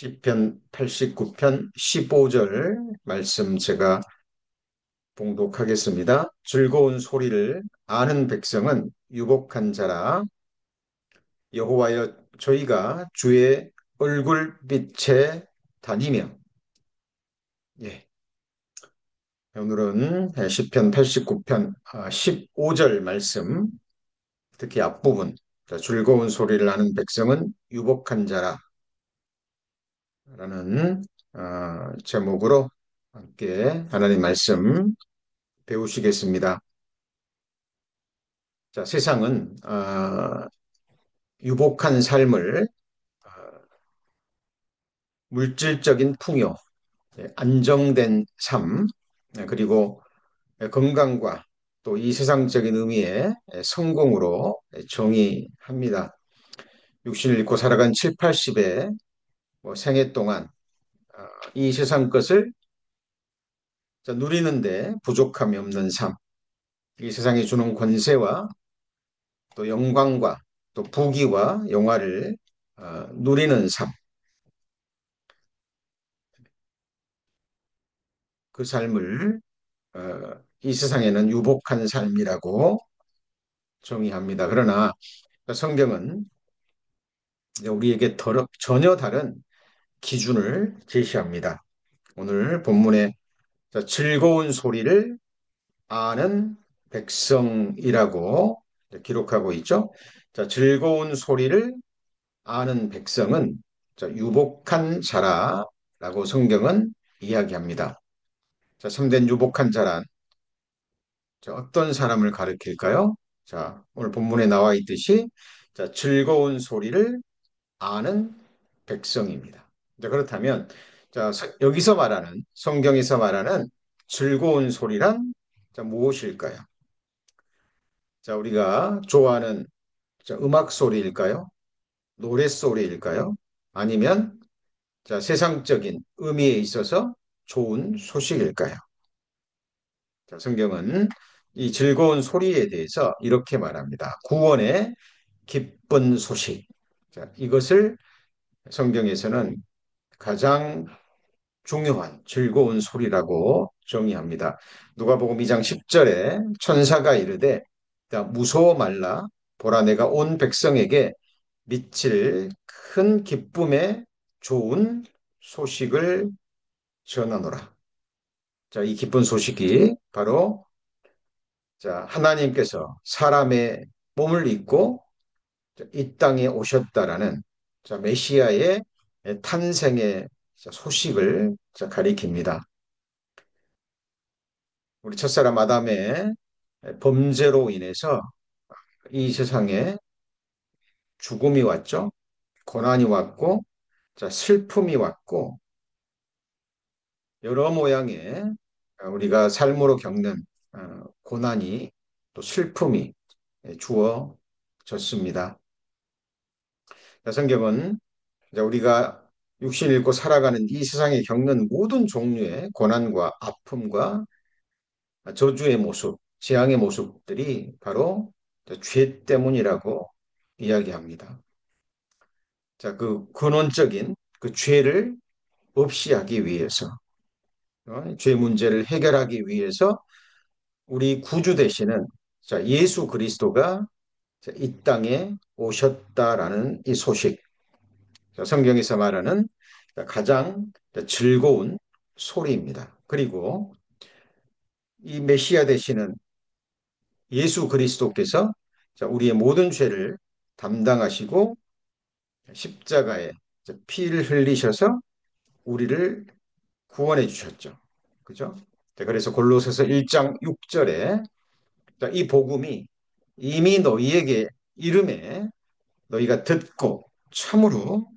시편 89편 15절 말씀 제가 봉독하겠습니다. 즐거운 소리를 아는 백성은 유복한 자라. 여호와여, 저희가 주의 얼굴빛에 다니며. 예, 오늘은 시편 89편 15절 말씀, 특히 앞부분, 자, 즐거운 소리를 아는 백성은 유복한 자라는 제목으로 함께 하나님 말씀 배우시겠습니다. 자, 세상은 유복한 삶을 어, 물질적인 풍요, 안정된 삶, 그리고 건강과 또 이 세상적인 의미의 성공으로 정의합니다. 육신을 입고 살아간 7, 80의 생애 동안 이 세상 것을 누리는데 부족함이 없는 삶, 이 세상이 주는 권세와 또 영광과 또 부귀와 영화를 누리는 삶, 그 삶을 이 세상에는 유복한 삶이라고 정의합니다. 그러나 성경은 우리에게 전혀 다른 기준을 제시합니다. 오늘 본문에 즐거운 소리를 아는 백성이라고 기록하고 있죠. 자, 즐거운 소리를 아는 백성은 유복한 자라라고 성경은 이야기합니다. 자, 참된 유복한 자란 자, 어떤 사람을 가리킬까요? 자, 오늘 본문에 나와 있듯이 자, 즐거운 소리를 아는 백성입니다. 자, 그렇다면 자, 여기서 말하는 성경에서 말하는 즐거운 소리란 자, 무엇일까요? 자, 우리가 좋아하는 자, 음악 소리일까요? 노래 소리일까요? 아니면 자, 세상적인 의미에 있어서 좋은 소식일까요? 자, 성경은 이 즐거운 소리에 대해서 이렇게 말합니다. 구원의 기쁜 소식. 자, 이것을 성경에서는 가장 중요한 즐거운 소리라고 정의합니다. 누가복음 2장 10절에 천사가 이르되 자, 무서워 말라 보라 내가 온 백성에게 미칠 큰 기쁨의 좋은 소식을 전하노라. 자, 이 기쁜 소식이 바로 자, 하나님께서 사람의 몸을 입고 이 땅에 오셨다라는 자, 메시아의 탄생의 소식을 가리킵니다. 우리 첫사람 아담의 범죄로 인해서 이 세상에 죽음이 왔죠. 고난이 왔고, 자, 슬픔이 왔고, 여러 모양의 우리가 삶으로 겪는 고난이 또 슬픔이 주어졌습니다. 성경은 우리가 육신을 잃고 살아가는 이 세상에 겪는 모든 종류의 고난과 아픔과 저주의 모습, 재앙의 모습들이 바로 죄 때문이라고 이야기합니다. 자, 그 근원적인 그 죄를 없이 하기 위해서, 죄 문제를 해결하기 위해서 우리 구주 되시는 자, 예수 그리스도가 이 땅에 오셨다라는 이 소식, 성경에서 말하는 가장 즐거운 소리입니다. 그리고 이 메시아 되시는 예수 그리스도께서 우리의 모든 죄를 담당하시고 십자가에 피를 흘리셔서 우리를 구원해 주셨죠. 그죠? 그래서 골로새서 1장 6절에 이 복음이 이미 너희에게 이름에 너희가 듣고 참으로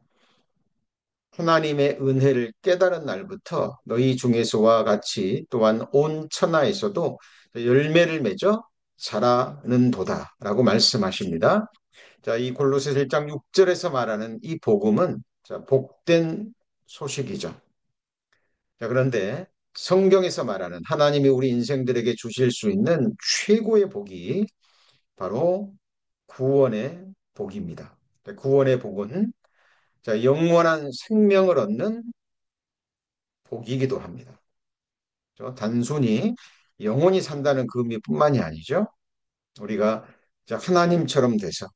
하나님의 은혜를 깨달은 날부터 너희 중에서와 같이 또한 온 천하에서도 열매를 맺어 자라는 도다라고 말씀하십니다. 자, 이 골로새서 1장 6절에서 말하는 이 복음은 자, 복된 소식이죠. 자, 그런데 성경에서 말하는 하나님이 우리 인생들에게 주실 수 있는 최고의 복이 바로 구원의 복입니다. 구원의 복은 자, 영원한 생명을 얻는 복이기도 합니다. 단순히 영원히 산다는 그 의미뿐만이 아니죠. 우리가 자, 하나님처럼 돼서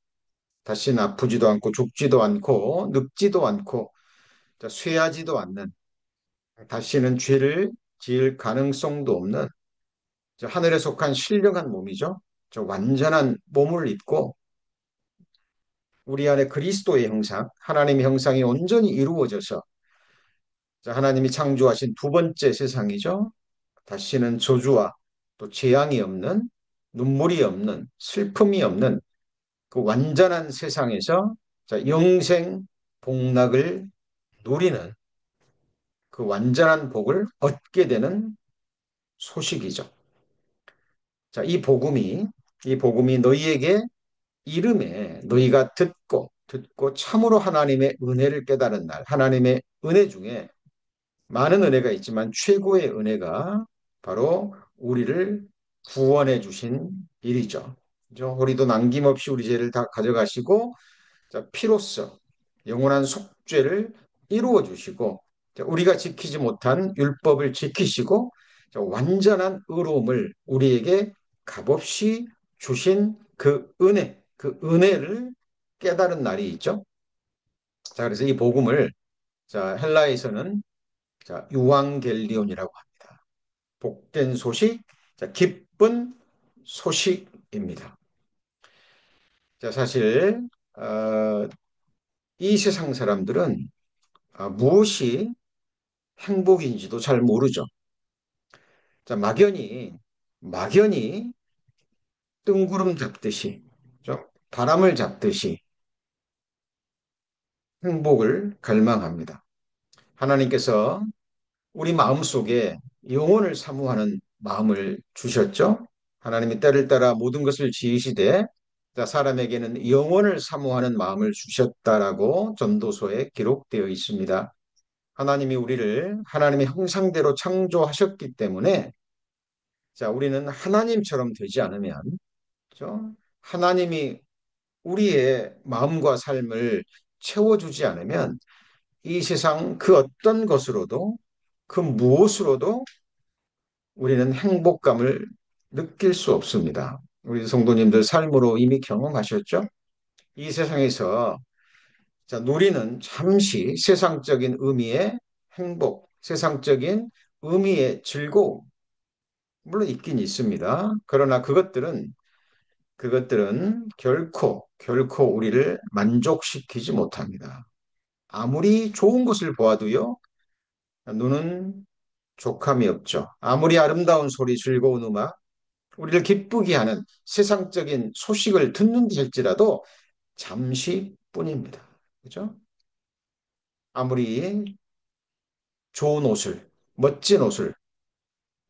다시는 아프지도 않고 죽지도 않고 늙지도 않고 자, 쇠하지도 않는 다시는 죄를 지을 가능성도 없는 저 하늘에 속한 신령한 몸이죠. 저 완전한 몸을 입고 우리 안에 그리스도의 형상, 하나님의 형상이 온전히 이루어져서 자, 하나님이 창조하신 두 번째 세상이죠. 다시는 저주와 또 재앙이 없는 눈물이 없는 슬픔이 없는 그 완전한 세상에서 자, 영생 복락을 누리는 그 완전한 복을 얻게 되는 소식이죠. 자, 이 복음이 너희에게 이름에 너희가 듣고 참으로 하나님의 은혜를 깨달은 날, 하나님의 은혜 중에 많은 은혜가 있지만 최고의 은혜가 바로 우리를 구원해 주신 일이죠. 그죠? 우리도 남김없이 우리 죄를 다 가져가시고 자, 피로써 영원한 속죄를 이루어 주시고 자, 우리가 지키지 못한 율법을 지키시고 자, 완전한 의로움을 우리에게 값없이 주신 그 은혜, 그 은혜를 깨달은 날이 있죠. 자, 그래서 이 복음을 자, 헬라에서는 자, 유앙겔리온이라고 합니다. 복된 소식, 자, 기쁜 소식입니다. 자, 사실 이 세상 사람들은 무엇이 행복인지도 잘 모르죠. 자, 막연히 뜬구름 잡듯이, 좀 바람을 잡듯이 행복을 갈망합니다. 하나님께서 우리 마음속에 영혼을 사모하는 마음을 주셨죠. 하나님이 때를 따라 모든 것을 지으시되 자, 사람에게는 영혼을 사모하는 마음을 주셨다라고 전도서에 기록되어 있습니다. 하나님이 우리를 하나님의 형상대로 창조하셨기 때문에 자, 우리는 하나님처럼 되지 않으면 그죠? 하나님이 우리의 마음과 삶을 채워주지 않으면 이 세상 그 어떤 것으로도 그 무엇으로도 우리는 행복감을 느낄 수 없습니다. 우리 성도님들 삶으로 이미 경험하셨죠? 이 세상에서 자, 누리는 잠시 세상적인 의미의 행복, 세상적인 의미의 즐거움, 물론 있긴 있습니다. 그러나 그것들은 결코 우리를 만족시키지 못합니다. 아무리 좋은 것을 보아도요, 눈은 족함이 없죠. 아무리 아름다운 소리, 즐거운 음악, 우리를 기쁘게 하는 세상적인 소식을 듣는다 할지라도 잠시뿐입니다. 그죠? 아무리 좋은 옷을, 멋진 옷을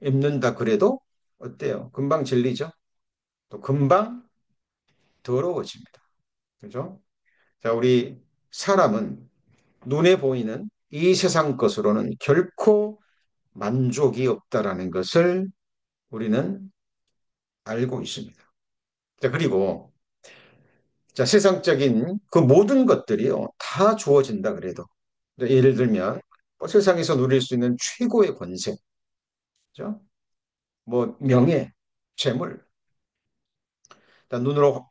입는다 그래도 어때요? 금방 질리죠? 또 금방 더러워집니다. 그죠? 자, 우리 사람은 눈에 보이는 이 세상 것으로는 결코 만족이 없다라는 것을 우리는 알고 있습니다. 자, 그리고 자, 세상적인 그 모든 것들이요, 다 주어진다 그래도. 예를 들면, 뭐 세상에서 누릴 수 있는 최고의 권세, 그죠? 뭐, 명예, 재물,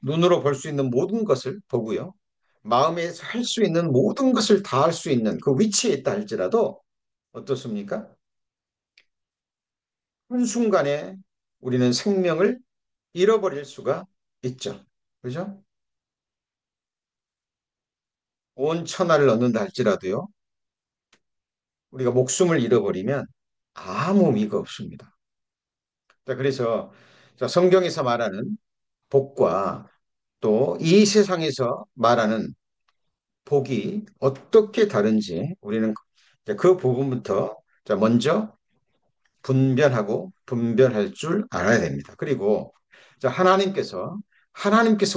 눈으로 볼 수 있는 모든 것을 보고요. 마음에서 할 수 있는 모든 것을 다 할 수 있는 그 위치에 있다 할지라도 어떻습니까? 한순간에 우리는 생명을 잃어버릴 수가 있죠. 그죠? 온 천하를 얻는다 할지라도요. 우리가 목숨을 잃어버리면 아무 의미가 없습니다. 자, 그래서 자, 성경에서 말하는 복과 또 이 세상에서 말하는 복이 어떻게 다른지 우리는 그 부분부터 자, 먼저 분별할 줄 알아야 됩니다. 그리고 자, 하나님께서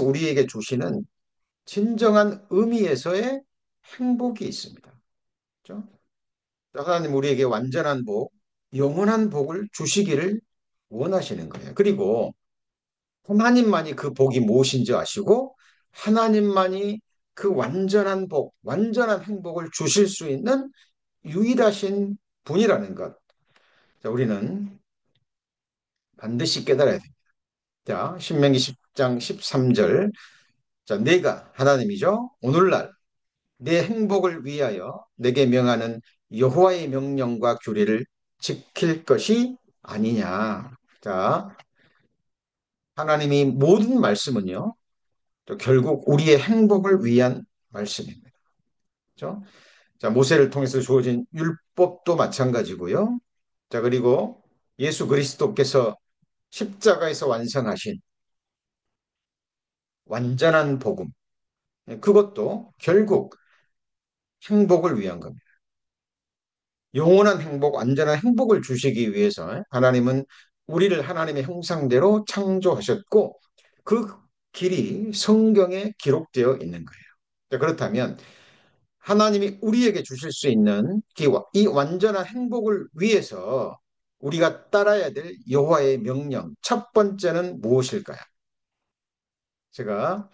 우리에게 주시는 진정한 의미에서의 행복이 있습니다. 그렇죠? 하나님 우리에게 완전한 복, 영원한 복을 주시기를 원하시는 거예요. 그리고 하나님만이 그 복이 무엇인지 아시고 하나님만이 그 완전한 복, 완전한 행복을 주실 수 있는 유일하신 분이라는 것. 자, 우리는 반드시 깨달아야 됩니다. 자, 신명기 10장 13절. 자, 내가 하나님이죠. 오늘날 내 행복을 위하여 내게 명하는 여호와의 명령과 규례를 지킬 것이 아니냐. 자, 하나님이 모든 말씀은요, 또 결국 우리의 행복을 위한 말씀입니다. 그죠? 자, 모세를 통해서 주어진 율법도 마찬가지고요. 자, 그리고 예수 그리스도께서 십자가에서 완성하신 완전한 복음. 그것도 결국 행복을 위한 겁니다. 영원한 행복, 완전한 행복을 주시기 위해서 하나님은 우리를 하나님의 형상대로 창조하셨고 그 길이 성경에 기록되어 있는 거예요. 자, 그렇다면 하나님이 우리에게 주실 수 있는 이 완전한 행복을 위해서 우리가 따라야 될 여호와의 명령 첫 번째는 무엇일까요? 제가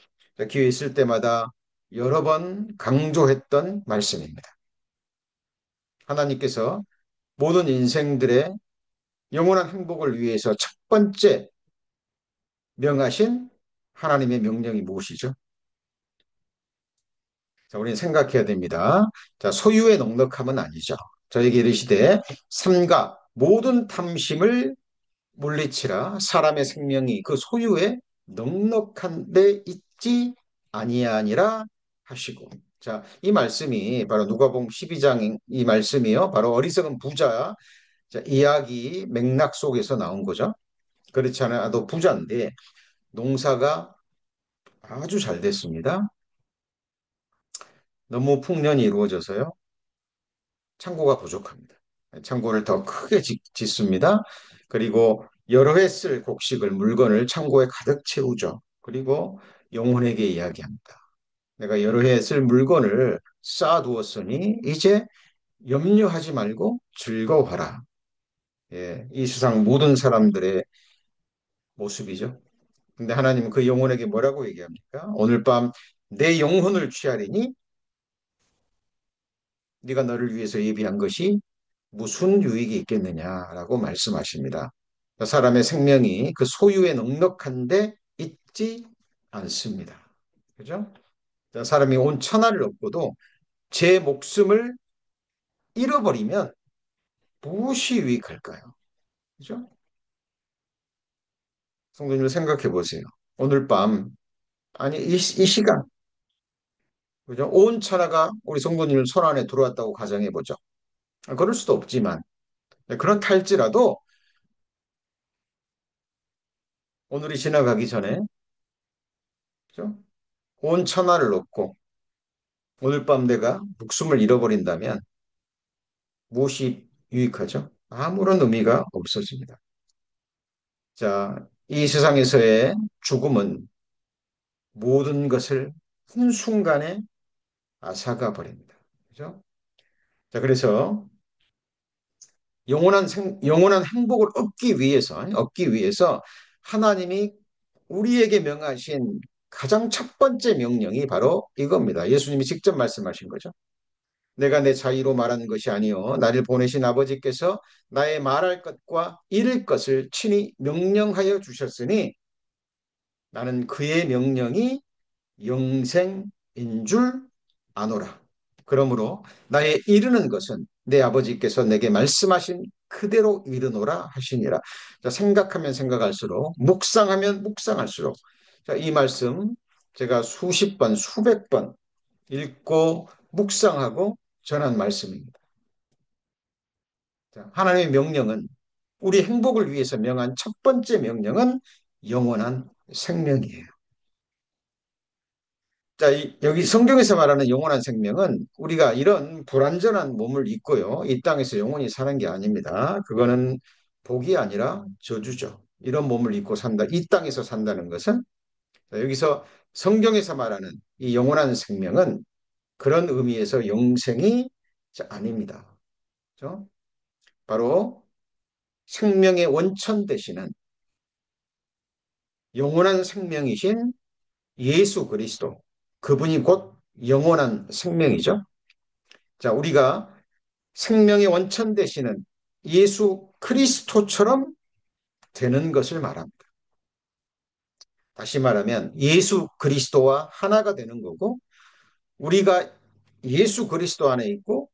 기회 있을 때마다 여러 번 강조했던 말씀입니다. 하나님께서 모든 인생들의 영원한 행복을 위해서 첫 번째 명하신 하나님의 명령이 무엇이죠? 자, 우리는 생각해야 됩니다. 자, 소유의 넉넉함은 아니죠. 저에게 이르시되 삼가 모든 탐심을 물리치라 사람의 생명이 그 소유에 넉넉한 데 있지 아니하니라 하시고. 자, 이 말씀이 바로 누가복음 12장 이 말씀이요. 바로 어리석은 부자 자, 이야기 맥락 속에서 나온 거죠. 그렇지 않아도 부자인데 농사가 아주 잘 됐습니다. 너무 풍년이 이루어져서요. 창고가 부족합니다. 창고를 더 크게 짓습니다. 그리고 여러 해 쓸 곡식을 물건을 창고에 가득 채우죠. 그리고 영혼에게 이야기합니다. 내가 여러 해 쓸 물건을 쌓아두었으니 이제 염려하지 말고 즐거워하라. 예, 이 세상 모든 사람들의 모습이죠. 근데 하나님은 그 영혼에게 뭐라고 얘기합니까? 오늘 밤 내 영혼을 취하리니 네가 너를 위해서 예비한 것이 무슨 유익이 있겠느냐라고 말씀하십니다. 사람의 생명이 그 소유에 넉넉한데 있지 않습니다. 그죠? 사람이 온 천하를 얻고도 제 목숨을 잃어버리면 무엇이 유익할까요? 그죠? 성도님을 생각해 보세요. 오늘 밤, 아니, 이 시간, 그죠? 온 천하가 우리 성도님을 손 안에 들어왔다고 가정해 보죠. 그럴 수도 없지만, 그렇다 할지라도 오늘이 지나가기 전에, 그죠? 온 천하를 얻고 오늘 밤 내가 목숨을 잃어버린다면 무엇이 유익하죠? 아무런 의미가 없어집니다. 자, 이 세상에서의 죽음은 모든 것을 한순간에 앗아가 버립니다. 그죠? 자, 그래서 영원한 행복을 얻기 위해서 하나님이 우리에게 명하신 가장 첫 번째 명령이 바로 이겁니다. 예수님이 직접 말씀하신 거죠. 내가 내 자의로 말하는 것이 아니요 나를 보내신 아버지께서 나의 말할 것과 이를 것을 친히 명령하여 주셨으니 나는 그의 명령이 영생인 줄 아노라. 그러므로 나의 이르는 것은 내 아버지께서 내게 말씀하신 그대로 이르노라 하시니라. 자, 생각하면 생각할수록 묵상하면 묵상할수록 자, 이 말씀 제가 수십 번, 수백 번 읽고 묵상하고 전한 말씀입니다. 자, 하나님의 명령은 우리 행복을 위해서 명한 첫 번째 명령은 영원한 생명이에요. 자, 여기 성경에서 말하는 영원한 생명은 우리가 이런 불완전한 몸을 입고요. 이 땅에서 영원히 사는 게 아닙니다. 그거는 복이 아니라 저주죠. 이런 몸을 입고 산다. 이 땅에서 산다는 것은 자, 여기서 성경에서 말하는 이 영원한 생명은 그런 의미에서 영생이 자, 아닙니다. 그렇죠? 바로 생명의 원천 되시는 영원한 생명이신 예수 그리스도. 그분이 곧 영원한 생명이죠. 자, 우리가 생명의 원천 되시는 예수 그리스도처럼 되는 것을 말합니다. 다시 말하면 예수 그리스도와 하나가 되는 거고, 우리가 예수 그리스도 안에 있고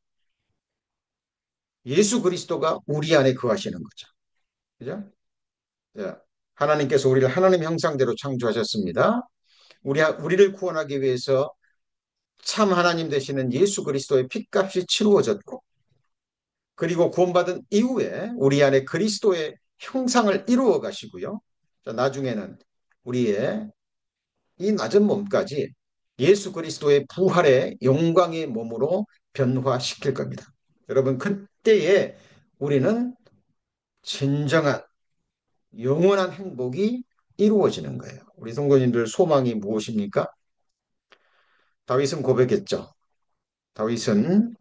예수 그리스도가 우리 안에 거하시는 거죠. 그죠? 자, 하나님께서 우리를 하나님 형상대로 창조하셨습니다. 우리를 구원하기 위해서 참 하나님 되시는 예수 그리스도의 핏값이 치루어졌고, 그리고 구원받은 이후에 우리 안에 그리스도의 형상을 이루어 가시고요. 자, 나중에는 우리의 이 낮은 몸까지 예수 그리스도의 부활의 영광의 몸으로 변화시킬 겁니다. 여러분, 그때에 우리는 진정한 영원한 행복이 이루어지는 거예요. 우리 성도님들 소망이 무엇입니까? 다윗은 고백했죠. 다윗은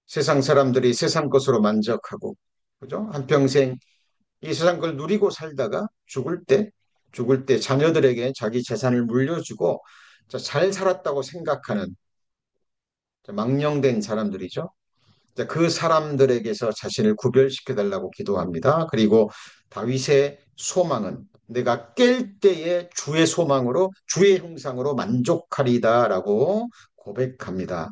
세상 사람들이 세상 것으로 만족하고, 그죠? 한평생 이 세상 걸 누리고 살다가 죽을 때 자녀들에게 자기 재산을 물려주고 잘 살았다고 생각하는 망령된 사람들이죠. 그 사람들에게서 자신을 구별시켜 달라고 기도합니다. 그리고 다윗의 소망은 내가 깰 때의 주의 소망으로 주의 형상으로 만족하리다라고 고백합니다.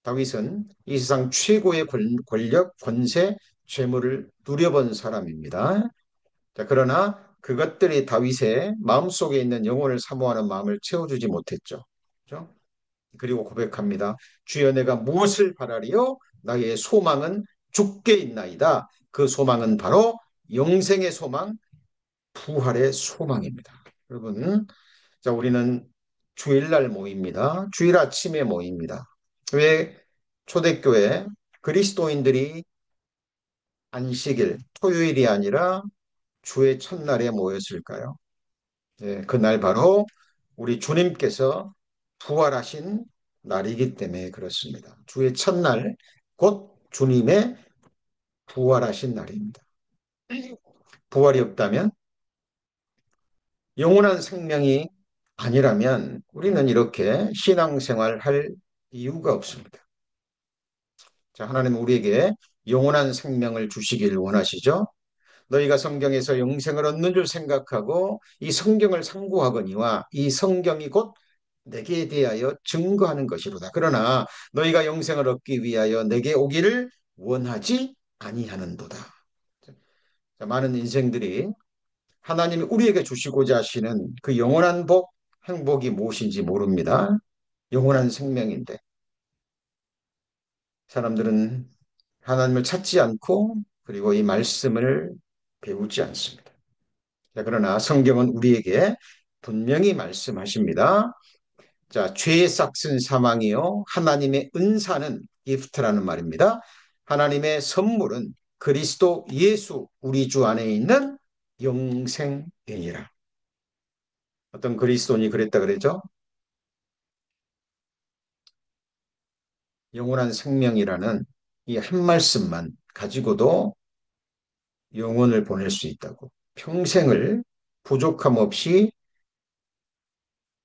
다윗은 이 세상 최고의 권력, 권세, 재물을 누려본 사람입니다. 자, 그러나 그것들이 다윗의 마음속에 있는 영혼을 사모하는 마음을 채워주지 못했죠. 그렇죠? 그리고 고백합니다. 주여 내가 무엇을 바라리요? 나의 소망은 주께 있나이다. 그 소망은 바로 영생의 소망, 부활의 소망입니다. 여러분, 자, 우리는 주일날 모입니다. 주일 아침에 모입니다. 왜 초대교회 그리스도인들이 안식일, 토요일이 아니라 주의 첫날에 모였을까요? 예, 그날 바로 우리 주님께서 부활하신 날이기 때문에 그렇습니다. 주의 첫날, 곧 주님의 부활하신 날입니다. 부활이 없다면, 영원한 생명이 아니라면 우리는 이렇게 신앙생활 할 이유가 없습니다. 자, 하나님은 우리에게 영원한 생명을 주시길 원하시죠? 너희가 성경에서 영생을 얻는 줄 생각하고 이 성경을 상고하거니와 이 성경이 곧 내게 대하여 증거하는 것이로다. 그러나 너희가 영생을 얻기 위하여 내게 오기를 원하지 아니하는도다. 자, 많은 인생들이 하나님이 우리에게 주시고자 하시는 그 영원한 복, 행복이 무엇인지 모릅니다. 영원한 생명인데 사람들은 하나님을 찾지 않고 그리고 이 말씀을 배우지 않습니다. 자, 그러나 성경은 우리에게 분명히 말씀하십니다. 자, 죄의 싹슨 사망이요. 하나님의 은사는 기프트라는 말입니다. 하나님의 선물은 그리스도 예수 우리 주 안에 있는 영생이니라. 어떤 그리스도인이 그랬다 그러죠? 영원한 생명이라는 이 한 말씀만 가지고도 영혼을 보낼 수 있다고. 평생을 부족함 없이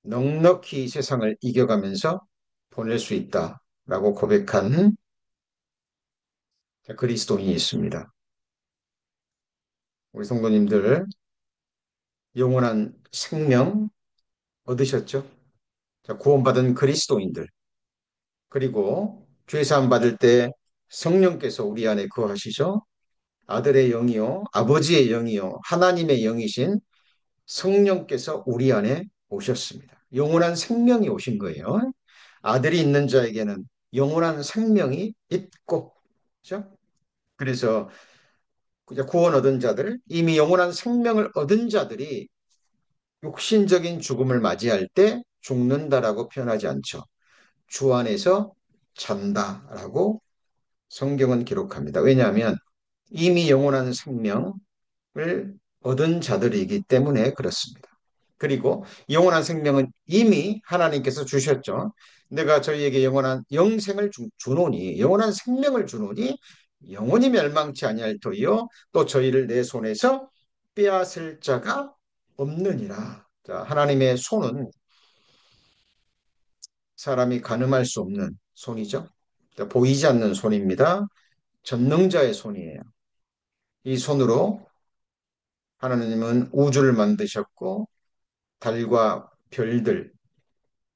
넉넉히 세상을 이겨가면서 보낼 수 있다라고 고백한 그리스도인이 있습니다. 우리 성도님들 영원한 생명 얻으셨죠? 자, 구원받은 그리스도인들 그리고 죄사함 받을 때 성령께서 우리 안에 거하시죠? 아들의 영이요, 아버지의 영이요, 하나님의 영이신 성령께서 우리 안에 오셨습니다. 영원한 생명이 오신 거예요. 아들이 있는 자에게는 영원한 생명이 있고, 그렇죠? 그래서 구원 얻은 자들, 이미 영원한 생명을 얻은 자들이 육신적인 죽음을 맞이할 때 죽는다라고 표현하지 않죠. 주 안에서 잔다라고 성경은 기록합니다. 왜냐하면 이미 영원한 생명을 얻은 자들이기 때문에 그렇습니다. 그리고 영원한 생명은 이미 하나님께서 주셨죠. 내가 저희에게 영원한 영생을 주노니, 영원한 생명을 주노니 영원히 멸망치 아니할 터이요 또 저희를 내 손에서 빼앗을 자가 없느니라. 자, 하나님의 손은 사람이 가늠할 수 없는 손이죠. 보이지 않는 손입니다. 전능자의 손이에요. 이 손으로 하나님은 우주를 만드셨고 달과 별들,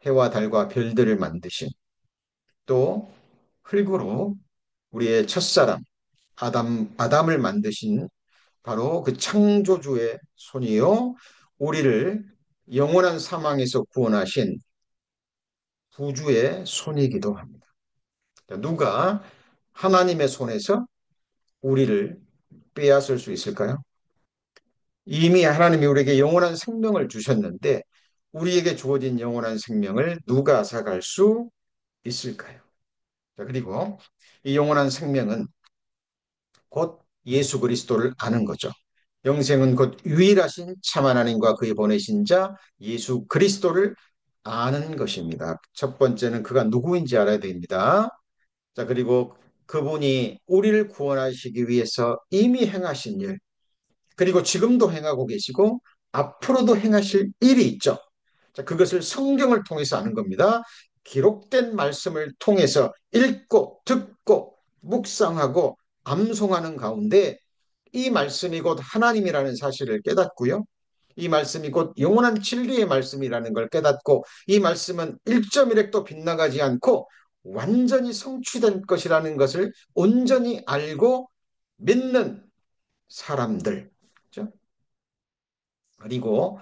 해와 달과 별들을 만드신 또 흙으로 우리의 첫사람 아담을 만드신 바로 그 창조주의 손이요 우리를 영원한 사망에서 구원하신 구주의 손이기도 합니다. 누가 하나님의 손에서 우리를 빼앗을 수 있을까요? 이미 하나님이 우리에게 영원한 생명을 주셨는데 우리에게 주어진 영원한 생명을 누가 앗아갈 수 있을까요? 자, 그리고 이 영원한 생명은 곧 예수 그리스도를 아는 거죠. 영생은 곧 유일하신 참 하나님과 그의 보내신 자 예수 그리스도를 아는 것입니다. 첫 번째는 그가 누구인지 알아야 됩니다. 자, 그리고 그분이 우리를 구원하시기 위해서 이미 행하신 일, 그리고 지금도 행하고 계시고 앞으로도 행하실 일이 있죠. 자, 그것을 성경을 통해서 아는 겁니다. 기록된 말씀을 통해서 읽고 듣고 묵상하고 암송하는 가운데 이 말씀이 곧 하나님이라는 사실을 깨닫고요. 이 말씀이 곧 영원한 진리의 말씀이라는 걸 깨닫고 이 말씀은 1.1핵도 빗나가지 않고 완전히 성취된 것이라는 것을 온전히 알고 믿는 사람들. 그렇죠? 그리고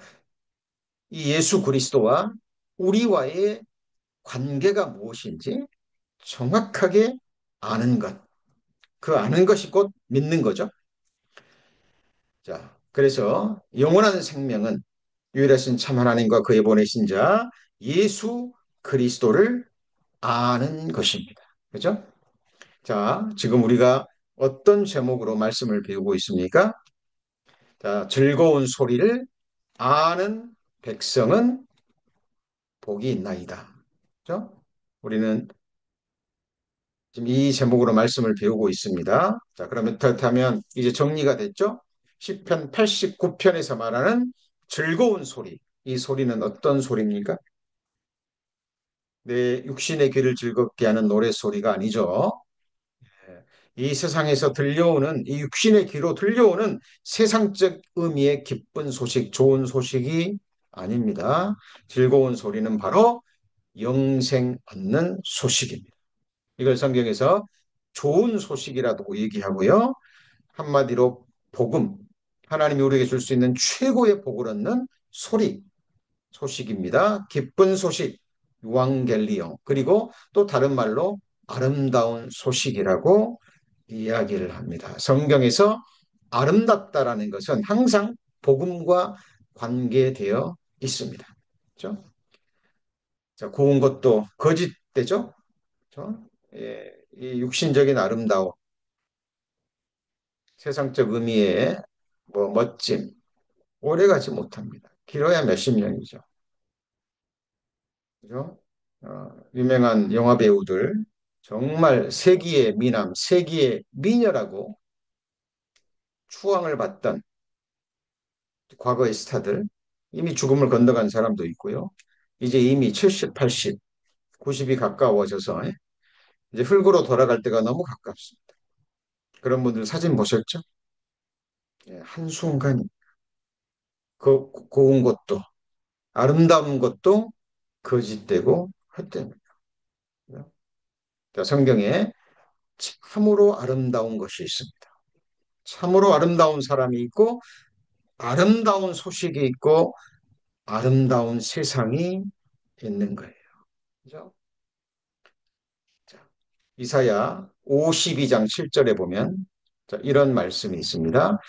이 예수 그리스도와 우리와의 관계가 무엇인지 정확하게 아는 것. 그 아는 것이 곧 믿는 거죠. 자, 그래서 영원한 생명은 유일하신 참 하나님과 그의 보내신 자 예수 그리스도를 아는 것입니다. 그죠? 자, 지금 우리가 어떤 제목으로 말씀을 배우고 있습니까? 자, 즐거운 소리를 아는 백성은 복이 있나이다. 그죠? 우리는 지금 이 제목으로 말씀을 배우고 있습니다. 자, 그러면 그렇다면 이제 정리가 됐죠? 시편 89편에서 말하는 즐거운 소리. 이 소리는 어떤 소리입니까? 내 육신의 귀를 즐겁게 하는 노랫소리가 아니죠. 이 세상에서 들려오는 이 육신의 귀로 들려오는 세상적 의미의 기쁜 소식, 좋은 소식이 아닙니다. 즐거운 소리는 바로 영생 얻는 소식입니다. 이걸 성경에서 좋은 소식이라고 얘기하고요. 한마디로 복음, 하나님이 우리에게 줄 수 있는 최고의 복을 얻는 소리, 소식입니다. 기쁜 소식, 유앙겔리온. 그리고 또 다른 말로 아름다운 소식이라고 이야기를 합니다. 성경에서 아름답다라는 것은 항상 복음과 관계되어 있습니다. 그렇죠? 자, 고운 것도 거짓되죠? 그렇죠? 예, 이 육신적인 아름다움, 세상적 의미의 뭐 멋짐, 오래가지 못합니다. 길어야 몇십 년이죠. 그죠? 유명한 영화 배우들, 정말 세기의 미남, 세기의 미녀라고 추앙을 받던 과거의 스타들, 이미 죽음을 건너간 사람도 있고요. 이제 이미 70, 80, 90이 가까워져서 이제 흙으로 돌아갈 때가 너무 가깝습니다. 그런 분들 사진 보셨죠? 예, 한순간 그 고운 것도 아름다운 것도 거짓되고 헛됩니다. 성경에 참으로 아름다운 것이 있습니다. 참으로 아름다운 사람이 있고 아름다운 소식이 있고 아름다운 세상이 있는 거예요. 그죠? 자, 이사야 52장 7절에 보면 자, 이런 말씀이 있습니다.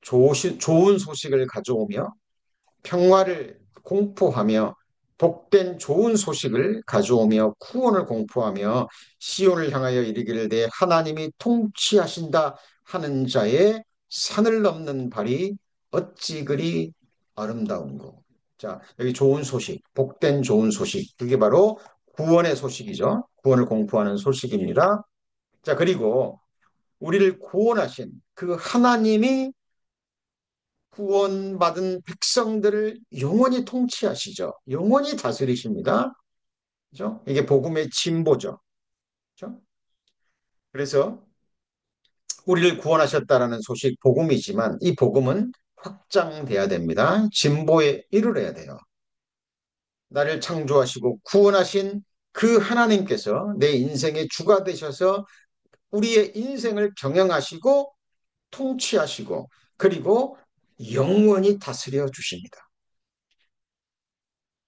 좋은 소식을 가져오며 평화를 공포하며 복된 좋은 소식을 가져오며 구원을 공포하며 시온을 향하여 이르기를 내 하나님이 통치하신다 하는 자의 산을 넘는 발이 어찌 그리 아름다운고. 자, 여기 좋은 소식, 복된 좋은 소식. 그게 바로 구원의 소식이죠. 구원을 공포하는 소식입니다. 자, 그리고 우리를 구원하신 그 하나님이 구원받은 백성들을 영원히 통치하시죠. 영원히 다스리십니다. 그죠? 이게 복음의 진보죠. 그죠? 그래서 우리를 구원하셨다라는 소식 복음이지만 이 복음은 확장돼야 됩니다. 진보에 이르러야 돼요. 나를 창조하시고 구원하신 그 하나님께서 내 인생의 주가 되셔서 우리의 인생을 경영하시고 통치하시고 그리고 영원히 다스려 주십니다.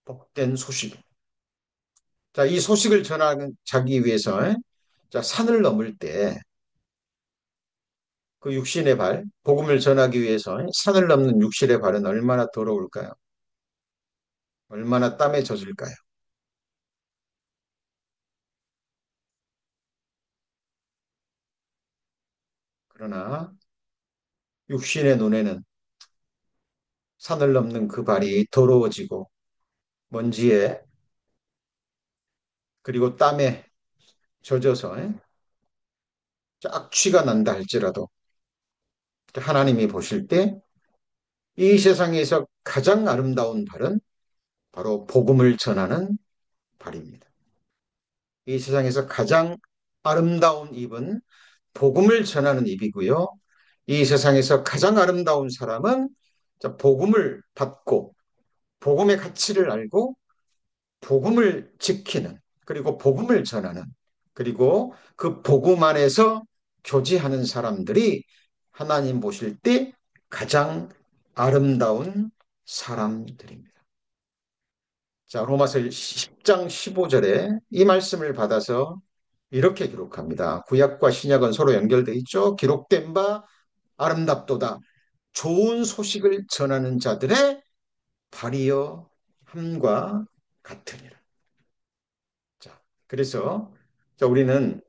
복된 소식. 자, 이 소식을 전하기 위해서 자, 산을 넘을 때 그 육신의 발, 복음을 전하기 위해서 산을 넘는 육신의 발은 얼마나 더러울까요? 얼마나 땀에 젖을까요? 그러나 육신의 눈에는 산을 넘는 그 발이 더러워지고 먼지에 그리고 땀에 젖어서 짝취가 난다 할지라도 하나님이 보실 때 이 세상에서 가장 아름다운 발은 바로 복음을 전하는 발입니다. 이 세상에서 가장 아름다운 입은 복음을 전하는 입이고요. 이 세상에서 가장 아름다운 사람은 복음을 받고 복음의 가치를 알고 복음을 지키는 그리고 복음을 전하는 그리고 그 복음 안에서 교제하는 사람들이 하나님 보실 때 가장 아름다운 사람들입니다. 자, 로마서 10장 15절에 이 말씀을 받아서 이렇게 기록합니다. 구약과 신약은 서로 연결되어 있죠. 기록된 바 아름답도다. 좋은 소식을 전하는 자들의 발이여 함과 같으니라. 자, 그래서 자, 우리는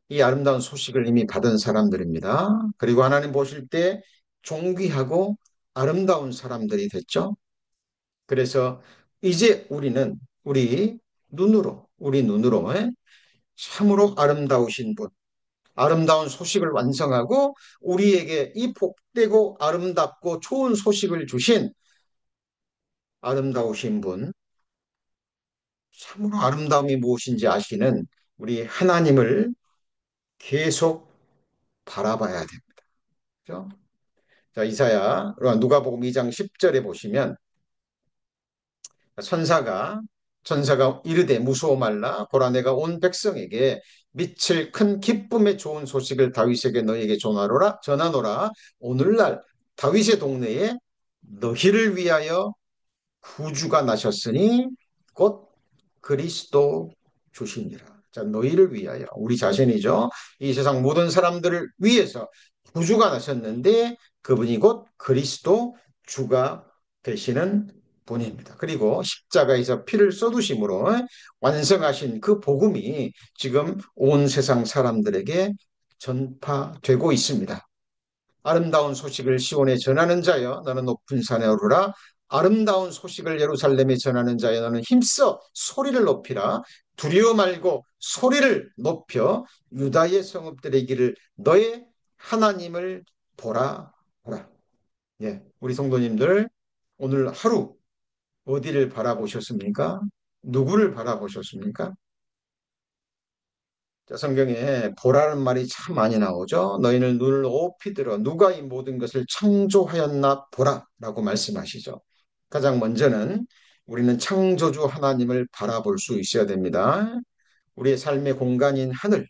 이 아름다운 소식을 이미 받은 사람들입니다. 그리고 하나님 보실 때 존귀하고 아름다운 사람들이 됐죠. 그래서 이제 우리는 우리 눈으로 참으로 아름다우신 분, 아름다운 소식을 완성하고 우리에게 이 복되고 아름답고 좋은 소식을 주신 아름다우신 분, 참으로 아름다움이 무엇인지 아시는 우리 하나님을 계속 바라봐야 됩니다. 그죠? 자, 누가복음 2장 10절에 보시면 천사가 천사가 이르되 무수오 말라 보라 내가 온 백성에게 미칠 큰 기쁨의 좋은 소식을 다윗에게 너희에게 전하노라 오늘날 다윗의 동네에 너희를 위하여 구주가 나셨으니 곧 그리스도 주시니라. 자, 너희를 위하여 우리 자신이죠. 이 세상 모든 사람들을 위해서 구주가 나셨는데 그분이 곧 그리스도 주가 되시는 분입니다. 그리고 십자가에서 피를 쏟으심으로 완성하신 그 복음이 지금 온 세상 사람들에게 전파되고 있습니다. 아름다운 소식을 시온에 전하는 자여 너는 높은 산에 오르라 아름다운 소식을 예루살렘에 전하는 자여 너는 힘써 소리를 높이라 두려워 말고 소리를 높여 유다의 성읍들의 길을 너의 하나님을 보라 보라. 예, 우리 성도님들 오늘 하루 어디를 바라보셨습니까? 누구를 바라보셨습니까? 자, 성경에 보라는 말이 참 많이 나오죠. 너희는 눈을 높이 들어 누가 이 모든 것을 창조하였나 보라라고 말씀하시죠. 가장 먼저는 우리는 창조주 하나님을 바라볼 수 있어야 됩니다. 우리의 삶의 공간인 하늘,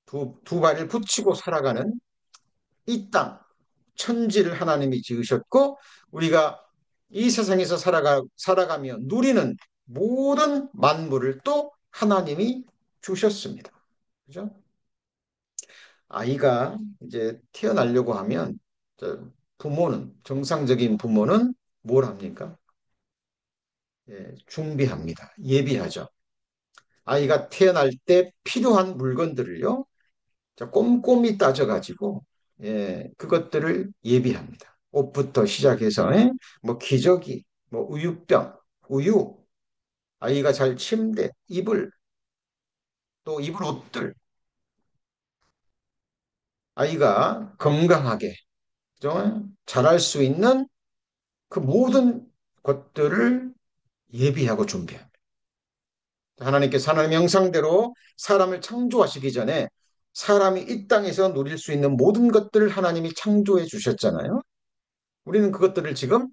두 발을 붙이고 살아가는 이 땅, 천지를 하나님이 지으셨고 우리가 이 세상에서 살아가며 누리는 모든 만물을 또 하나님이 주셨습니다. 그죠? 아이가 이제 태어나려고 하면 정상적인 부모는 뭘 합니까? 예, 준비합니다. 예비하죠. 아이가 태어날 때 필요한 물건들을요, 꼼꼼히 따져가지고, 예, 그것들을 예비합니다. 옷부터 시작해서, 뭐 기저귀, 뭐 우유병, 우유, 아이가 잘 침대, 이불, 또 입을 옷들, 아이가 건강하게, 그죠? 자랄 수 있는 그 모든 것들을 예비하고 준비합니다. 하나님께서 하나님의 형상대로 사람을 창조하시기 전에 사람이 이 땅에서 누릴 수 있는 모든 것들을 하나님이 창조해 주셨잖아요. 우리는 그것들을 지금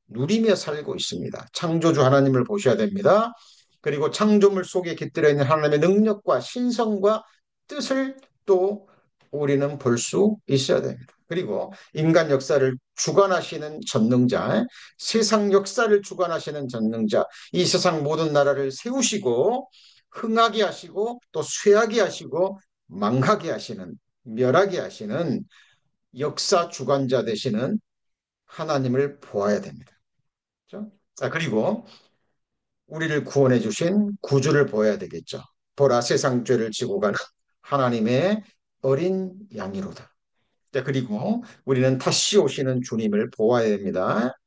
누리며 살고 있습니다. 창조주 하나님을 보셔야 됩니다. 그리고 창조물 속에 깃들어 있는 하나님의 능력과 신성과 뜻을 또 우리는 볼 수 있어야 됩니다. 그리고 인간 역사를 주관하시는 전능자, 세상 역사를 주관하시는 전능자, 이 세상 모든 나라를 세우시고 흥하게 하시고 또 쇠하게 하시고 망하게 하시는, 멸하게 하시는 역사 주관자 되시는 하나님을 보아야 됩니다. 그렇죠? 그리고 우리를 구원해 주신 구주를 보아야 되겠죠. 보라 세상 죄를 지고 가는 하나님의 어린 양이로다. 자, 그리고 우리는 다시 오시는 주님을 보아야 됩니다.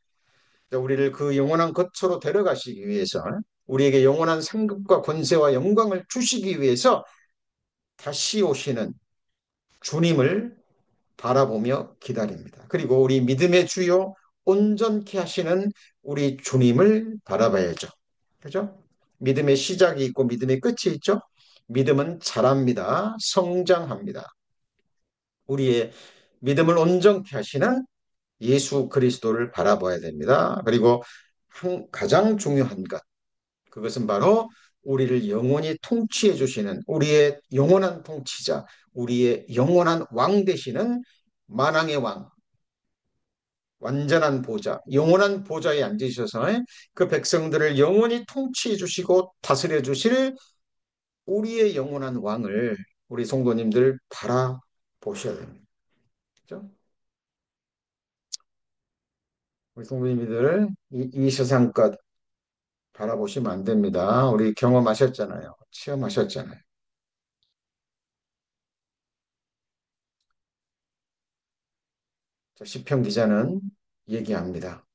자, 우리를 그 영원한 거처로 데려가시기 위해서 우리에게 영원한 상급과 권세와 영광을 주시기 위해서 다시 오시는 주님을 바라보며 기다립니다. 그리고 우리 믿음의 주요 온전케 하시는 우리 주님을 바라봐야죠. 그죠? 믿음의 시작이 있고 믿음의 끝이 있죠. 믿음은 자랍니다. 성장합니다. 우리의 믿음을 온전케 하시는 예수 그리스도를 바라봐야 됩니다. 그리고 가장 중요한 것, 그것은 바로 우리를 영원히 통치해 주시는 우리의 영원한 통치자, 우리의 영원한 왕 되시는 만왕의 왕, 완전한 보좌, 영원한 보좌에 앉으셔서 그 백성들을 영원히 통치해 주시고 다스려 주실 우리의 영원한 왕을 우리 성도님들 바라보셔야 됩니다. 그렇죠? 우리 성도님들 이 세상 것 바라보시면 안 됩니다. 우리 경험하셨잖아요. 체험하셨잖아요. 자, 시편 기자는 얘기합니다.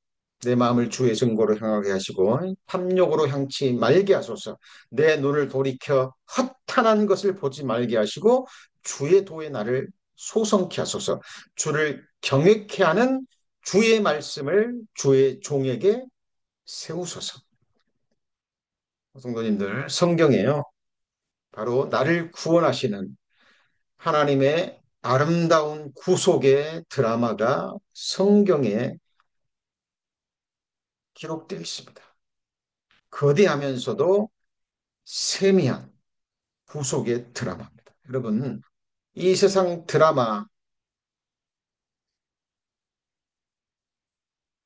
내 마음을 주의 증거로 향하게 하시고 탐욕으로 향치 말게 하소서. 내 눈을 돌이켜 허탄한 것을 보지 말게 하시고 주의 도에 나를 소성케 하소서. 주를 경외케 하는 주의 말씀을 주의 종에게 세우소서. 성도님들, 성경에요. 바로 나를 구원하시는 하나님의 아름다운 구속의 드라마가 성경에 기록되어 있습니다. 거대하면서도 세미한 구속의 드라마입니다. 여러분, 이 세상 드라마,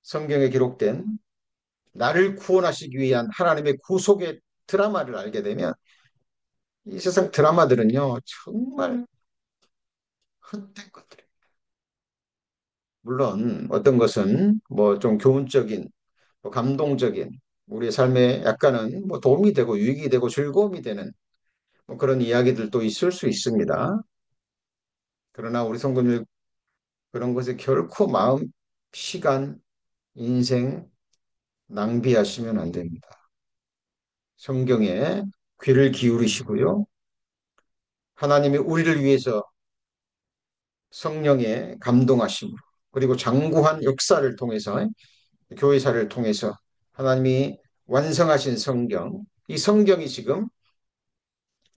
성경에 기록된 나를 구원하시기 위한 하나님의 구속의 드라마를 알게 되면 이 세상 드라마들은요, 정말 헛된 것들이에요. 물론 어떤 것은 뭐 좀 교훈적인, 뭐 감동적인, 우리의 삶에 약간은 뭐 도움이 되고 유익이 되고 즐거움이 되는 뭐 그런 이야기들도 있을 수 있습니다. 그러나 우리 성도님 그런 것에 결코 마음, 시간, 인생 낭비하시면 안 됩니다. 성경에 귀를 기울이시고요. 하나님이 우리를 위해서 성령의 감동하심으로 그리고 장구한 역사를 통해서 교회사를 통해서 하나님이 완성하신 성경, 이 성경이 지금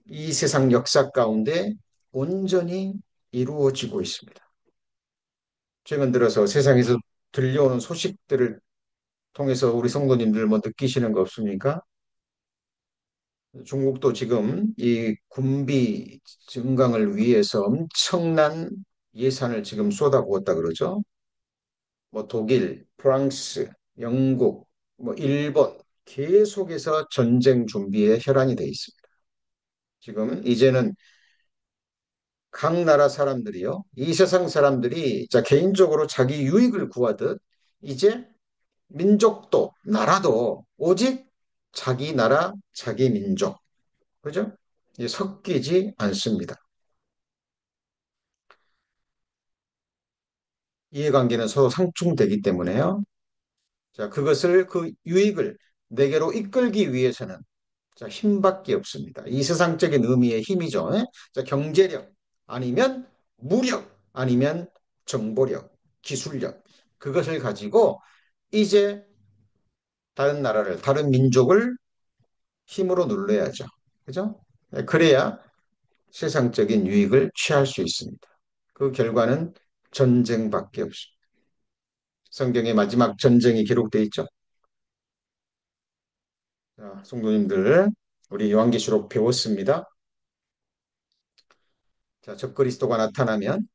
이 세상 역사 가운데 온전히 이루어지고 있습니다. 최근 들어서 세상에서 들려오는 소식들을 통해서 우리 성도님들 뭐 느끼시는 거 없습니까? 중국도 지금 이 군비 증강을 위해서 엄청난 예산을 지금 쏟아부었다 그러죠. 뭐 독일, 프랑스, 영국, 뭐 일본 계속해서 전쟁 준비에 혈안이 돼 있습니다. 지금 이제는 각 나라 사람들이요, 이 세상 사람들이 자 개인적으로 자기 유익을 구하듯 이제 민족도 나라도 오직 자기 나라, 자기 민족, 그죠? 섞이지 않습니다. 이해관계는 서로 상충되기 때문에요. 자, 그것을 그 유익을 내게로 이끌기 위해서는 자, 힘밖에 없습니다. 이 세상적인 의미의 힘이죠. 예? 자, 경제력 아니면 무력 아니면 정보력, 기술력 그것을 가지고 이제 다른 나라를 다른 민족을 힘으로 눌러야죠. 그죠? 그래야 세상적인 유익을 취할 수 있습니다. 그 결과는 전쟁밖에 없습니다. 성경의 마지막 전쟁이 기록되어 있죠. 자, 성도님들, 우리 요한계시록 배웠습니다. 자, 적그리스도가 나타나면,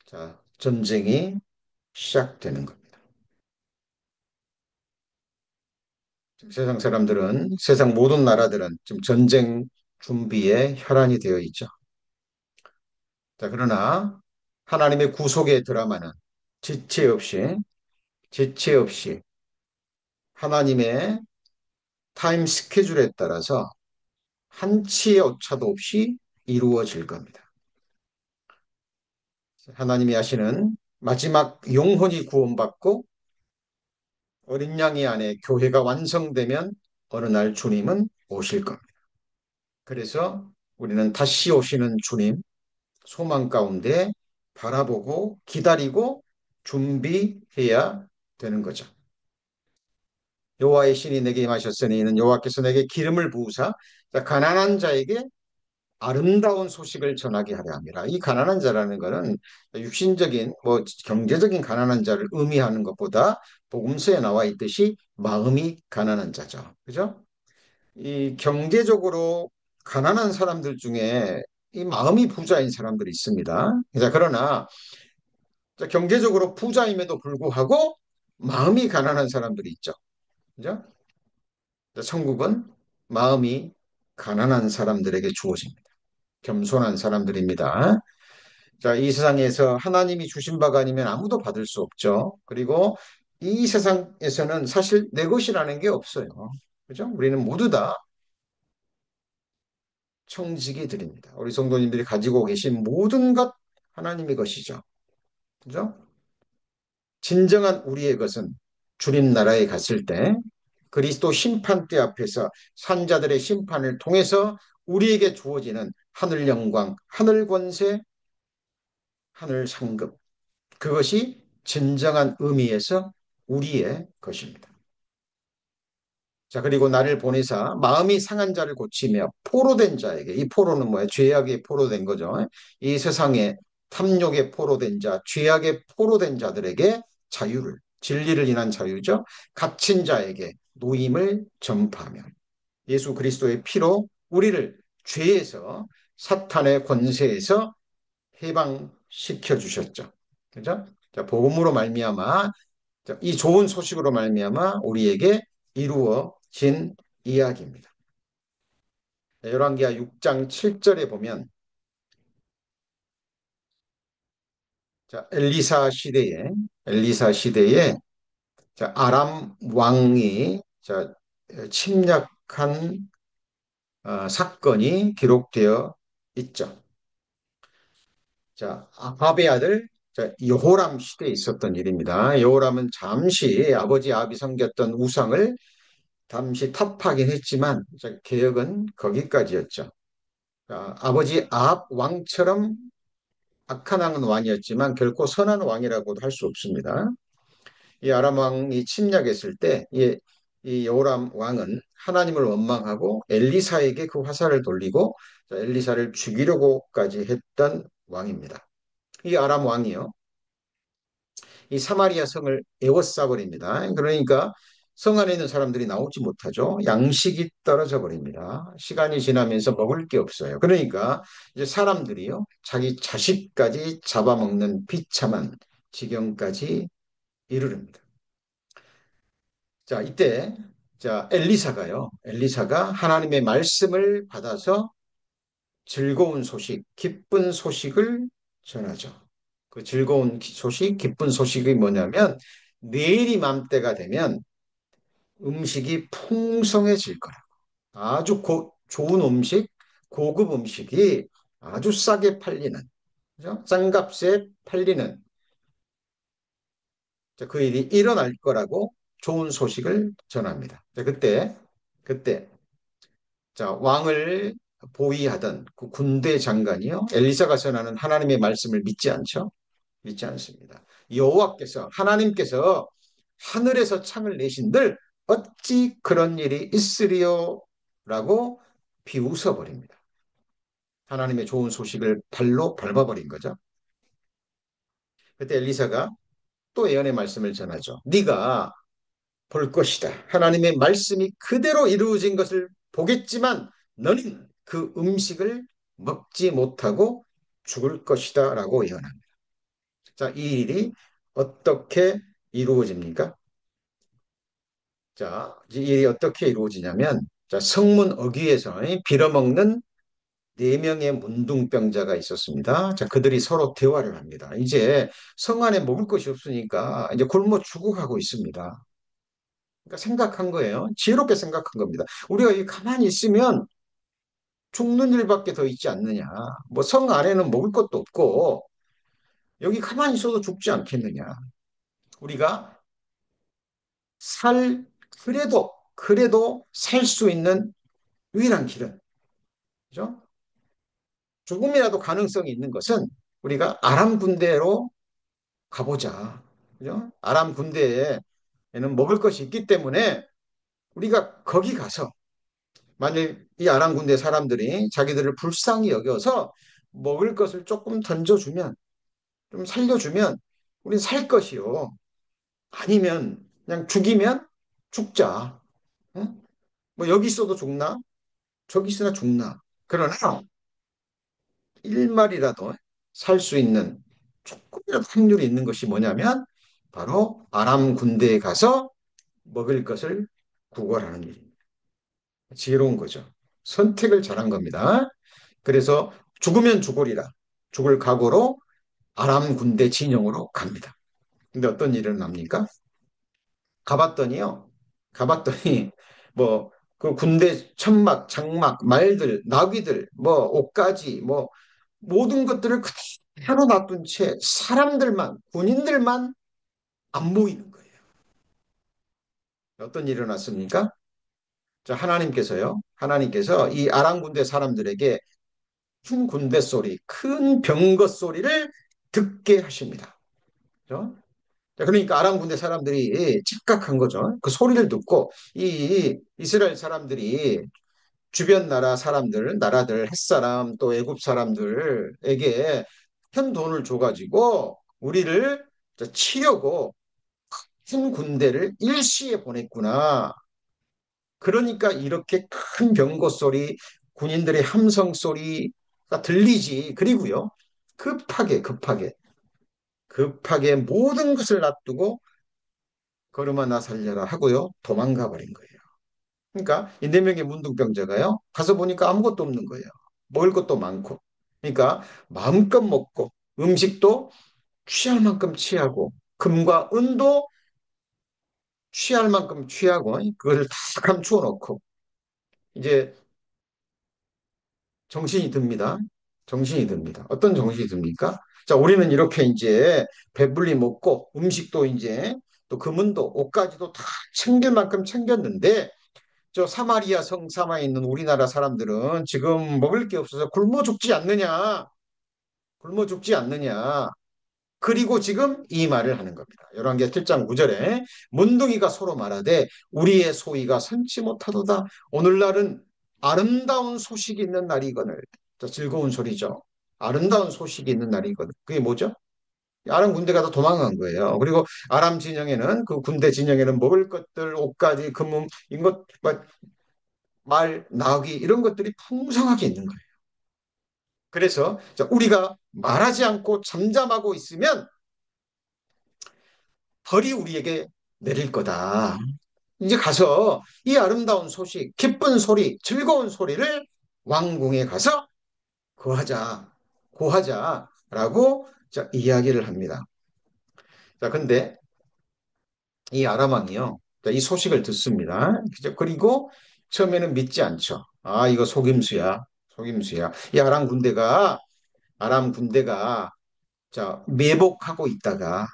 자, 전쟁이 시작되는 겁니다. 지금 세상 모든 나라들은 지금 전쟁 준비에 혈안이 되어 있죠. 자, 그러나 하나님의 구속의 드라마는 지체 없이, 지체 없이 하나님의 타임 스케줄에 따라서 한치의 오차도 없이 이루어질 겁니다. 하나님이 하시는 마지막 영혼이 구원받고 어린 양의 안에 교회가 완성되면 어느 날 주님은 오실 겁니다. 그래서 우리는 다시 오시는 주님 소망 가운데 바라보고 기다리고 준비해야 되는 거죠. 여호와의 신이 내게 임하셨으니 이는 여호와께서 내게 기름을 부으사 가난한 자에게 아름다운 소식을 전하게 하려 함이라. 이 가난한 자라는 것은 육신적인 경제적인 가난한 자를 의미하는 것보다 복음서에 나와 있듯이 마음이 가난한 자죠. 그죠? 이 경제적으로 가난한 사람들 중에 이 마음이 부자인 사람들이 있습니다. 자, 그러나 경제적으로 부자임에도 불구하고 마음이 가난한 사람들이 있죠. 그죠? 천국은 마음이 가난한 사람들에게 주어집니다. 겸손한 사람들입니다. 자, 이 세상에서 하나님이 주신 바가 아니면 아무도 받을 수 없죠. 그리고 이 세상에서는 사실 내 것이라는 게 없어요. 그죠? 우리는 모두 다 청지기 드립니다. 우리 성도님들이 가지고 계신 모든 것 하나님의 것이죠. 그죠? 진정한 우리의 것은 주님 나라에 갔을 때 그리스도 심판대 앞에서 산자들의 심판을 통해서 우리에게 주어지는 하늘 영광, 하늘 권세, 하늘 상급. 그것이 진정한 의미에서 우리의 것입니다. 자, 그리고 나를 보내사 마음이 상한 자를 고치며 포로된 자에게, 이 포로는 뭐예요? 죄악의 포로된 거죠. 이 세상에 탐욕의 포로된 자, 죄악의 포로된 자들에게 자유를, 진리를 인한 자유죠. 갇힌 자에게 노임을 전파하며 예수 그리스도의 피로 우리를 죄에서 사탄의 권세에서 해방시켜 주셨죠. 그죠? 자, 복음으로 말미암아 이 좋은 소식으로 말미암아 우리에게 이루어진 이야기입니다. 열왕기하 6장 7절에 보면 자, 엘리사 시대에 자, 아람 왕이 자, 침략한 사건이 기록되어 있죠. 자, 아합의 아들 여호람 시대에 있었던 일입니다. 여호람은 잠시 아버지 아합이 섬겼던 우상을 잠시 타파하긴 했지만 개혁은 거기까지였죠. 아버지 아합 왕처럼 악한 왕이었지만 결코 선한 왕이라고도 할 수 없습니다. 이 아람 왕이 침략했을 때 이 여호람 왕은 하나님을 원망하고 엘리사에게 그 화살을 돌리고 엘리사를 죽이려고까지 했던 왕입니다. 이 아람 왕이요. 이 사마리아 성을 에워싸 버립니다. 그러니까 성 안에 있는 사람들이 나오지 못하죠. 양식이 떨어져 버립니다. 시간이 지나면서 먹을 게 없어요. 그러니까 이제 사람들이요, 자기 자식까지 잡아먹는 비참한 지경까지 이르릅니다. 자, 이때 엘리사가 하나님의 말씀을 받아서 즐거운 소식, 기쁜 소식을 전하죠. 그 즐거운 소식, 기쁜 소식이 뭐냐면 내일 이맘때가 되면 음식이 풍성해질 거라. 아주 좋은 음식, 고급 음식이 아주 싸게 팔리는, 그죠? 싼 값에 팔리는 그 일이 일어날 거라고 좋은 소식을 전합니다. 그때 왕을 보위하던 그 군대 장관이요. 엘리사가 전하는 하나님의 말씀을 믿지 않죠? 믿지 않습니다. 하나님께서 하늘에서 창을 내신들 어찌 그런 일이 있으리요? 라고 비웃어 버립니다. 하나님의 좋은 소식을 발로 밟아버린 거죠. 그때 엘리사가 또 예언의 말씀을 전하죠. 네가 볼 것이다. 하나님의 말씀이 그대로 이루어진 것을 보겠지만 너는 그 음식을 먹지 못하고 죽을 것이다 라고 예언합니다. 자, 이 일이 어떻게 이루어집니까? 자, 이 일이 어떻게 이루어지냐면, 자, 성문 어귀에서 빌어먹는 네 명의 문둥병자가 있었습니다. 자, 그들이 서로 대화를 합니다. 이제 성 안에 먹을 것이 없으니까 이제 굶어 죽어가고 있습니다. 그러니까 생각한 거예요. 지혜롭게 생각한 겁니다. 우리가 이 가만히 있으면 죽는 일밖에 더 있지 않느냐. 뭐 성 안에는 먹을 것도 없고 여기 가만히 있어도 죽지 않겠느냐. 우리가 살 그래도 살 수 있는 유일한 길은 그죠? 조금이라도 가능성이 있는 것은 우리가 아람 군대로 가보자. 그죠? 아람 군대에는 먹을 것이 있기 때문에 우리가 거기 가서 만일 이 아람 군대 사람들이 자기들을 불쌍히 여겨서 먹을 것을 조금 던져주면, 좀 살려주면 우린 살 것이요. 아니면 그냥 죽이면 죽자. 응? 뭐 여기 있어도 죽나? 저기 있으나 죽나? 그러나 일말이라도 살 수 있는 조금이라도 확률이 있는 것이 뭐냐면 바로 아람 군대에 가서 먹을 것을 구걸하는 일입니다. 지혜로운 거죠. 선택을 잘한 겁니다. 그래서 죽으면 죽으리라. 죽을 각오로 아람 군대 진영으로 갑니다. 근데 어떤 일이 일어납니까? 가봤더니요. 가봤더니 뭐 그 군대 천막, 장막, 말들, 나귀들, 뭐 옷가지, 뭐 모든 것들을 그대로 놔둔 채 사람들만, 군인들만 안 보이는 거예요. 어떤 일이 일어났습니까? 자, 하나님께서 이 아람 군대 사람들에게 큰 군대 소리, 큰 병거 소리를 듣게 하십니다. 그죠? 자, 그러니까 아람 군대 사람들이 착각한 거죠. 그 소리를 듣고 이 이스라엘 사람들이 주변 나라 사람들, 나라들, 햇사람 또 애굽 사람들에게 큰 돈을 줘가지고 우리를 치려고 큰 군대를 일시에 보냈구나. 그러니까 이렇게 큰 병거 소리, 군인들의 함성 소리가 들리지. 그리고요, 급하게 모든 것을 놔두고 걸음아 나 살려라 하고요, 도망가 버린 거예요. 그러니까 이 네 명의 문둥병자가요, 가서 보니까 아무것도 없는 거예요. 먹을 것도 많고. 그러니까 마음껏 먹고 음식도 취할 만큼 취하고 금과 은도 취할 만큼 취하고 그것을 다 감추어 놓고 이제 정신이 듭니다. 정신이 듭니다. 어떤 정신이 듭니까? 자, 우리는 이렇게 이제 배불리 먹고 음식도 이제 또 금은도 옷까지도 다 챙길 만큼 챙겼는데 저 사마리아 성삼아에 있는 우리나라 사람들은 지금 먹을 게 없어서 굶어 죽지 않느냐? 굶어 죽지 않느냐? 그리고 지금 이 말을 하는 겁니다. 열왕기하 7장 9절에 문둥이가 서로 말하되 우리의 소위가 선치 못하도다. 오늘날은 아름다운 소식이 있는 날이거늘. 자, 즐거운 소리죠. 아름다운 소식이 있는 날이거든. 그게 뭐죠? 아람 군대가 다 도망간 거예요. 그리고 아람 진영에는 그 군대 진영에는 먹을 것들, 옷가지, 금은 이것, 말, 나귀 이런 것들이 풍성하게 있는 거예요. 그래서 우리가 말하지 않고 잠잠하고 있으면 벌이 우리에게 내릴 거다. 이제 가서 이 아름다운 소식, 기쁜 소리, 즐거운 소리를 왕궁에 가서 고하자, 고하자라고 이야기를 합니다. 자, 근데 이 아람 왕이요, 이 소식을 듣습니다. 그리고 처음에는 믿지 않죠. 아, 이거 속임수야, 속임수야. 이 아람 군대가 매복하고 있다가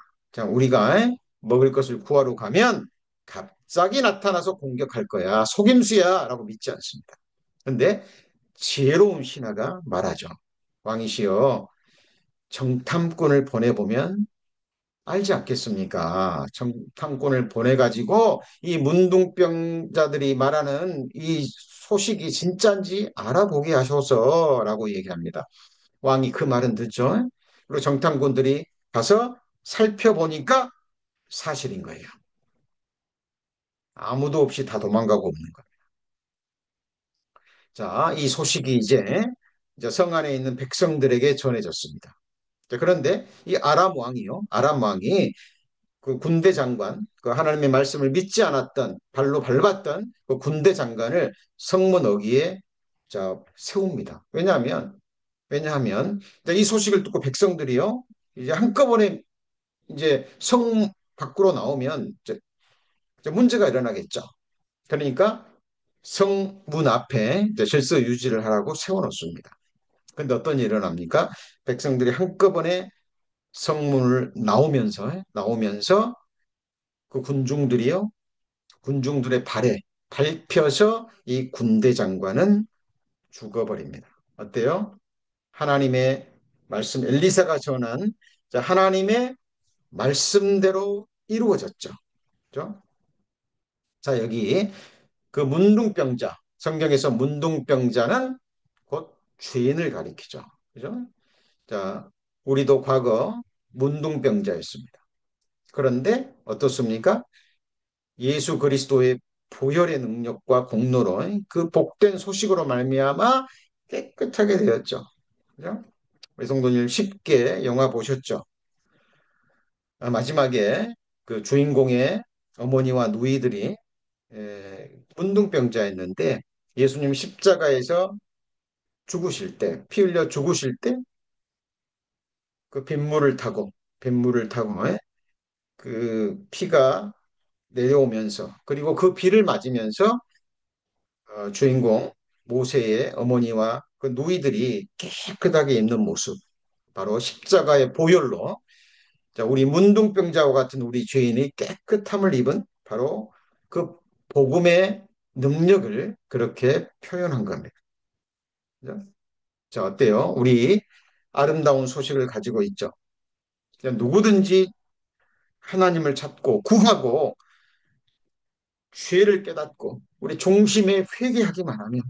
우리가 먹을 것을 구하러 가면 갑자기 나타나서 공격할 거야. 속임수야 라고 믿지 않습니다. 그런데 지혜로운 신하가 말하죠. 왕이시여 정탐꾼을 보내보면 알지 않겠습니까? 청탐꾼을 보내가지고 이 문둥병자들이 말하는 이 소식이 진짜인지 알아보게 하셔서라고 얘기합니다. 왕이 그 말은 듣죠. 그리고 정탐꾼들이 가서 살펴보니까 사실인 거예요. 아무도 없이 다 도망가고 없는 거예요. 자, 이 소식이 이제 성 안에 있는 백성들에게 전해졌습니다. 자, 그런데 이 아람 왕이 그 군대 장관, 그 하나님의 말씀을 믿지 않았던, 발로 밟았던 그 군대 장관을 성문 어귀에 자, 세웁니다. 왜냐하면 이 소식을 듣고 백성들이요, 이제 한꺼번에 이제 성 밖으로 나오면 이제 문제가 일어나겠죠. 그러니까 성문 앞에 이제 질서 유지를 하라고 세워놓습니다. 근데 어떤 일이 일어납니까? 백성들이 한꺼번에 성문을 나오면서 그 군중들의 발에 밟혀서 이 군대 장관은 죽어버립니다. 어때요? 하나님의 말씀, 엘리사가 전한 하나님의 말씀대로 이루어졌죠. 그죠? 자, 여기 그 문둥병자, 성경에서 문둥병자는 곧 죄인을 가리키죠. 그죠? 자, 우리도 과거 문둥병자였습니다. 그런데 어떻습니까? 예수 그리스도의 보혈의 능력과 공로로 그 복된 소식으로 말미암아 깨끗하게 되었죠. 그죠? 우리 성도님 쉽게 영화 보셨죠? 마지막에 그 주인공의 어머니와 누이들이 문둥병자였는데 예수님 십자가에서 죽으실 때, 피 흘려 죽으실 때 그 빗물을 타고 그 피가 내려오면서 그리고 그 비를 맞으면서 주인공 모세의 어머니와 그 누이들이 깨끗하게 입는 모습, 바로 십자가의 보혈로 자, 우리 문둥병자와 같은 우리 죄인이 깨끗함을 입은 바로 그 복음의 능력을 그렇게 표현한 겁니다. 그죠? 자, 어때요? 우리 아름다운 소식을 가지고 있죠. 누구든지 하나님을 찾고 구하고 죄를 깨닫고 우리 중심에 회개하기만 하면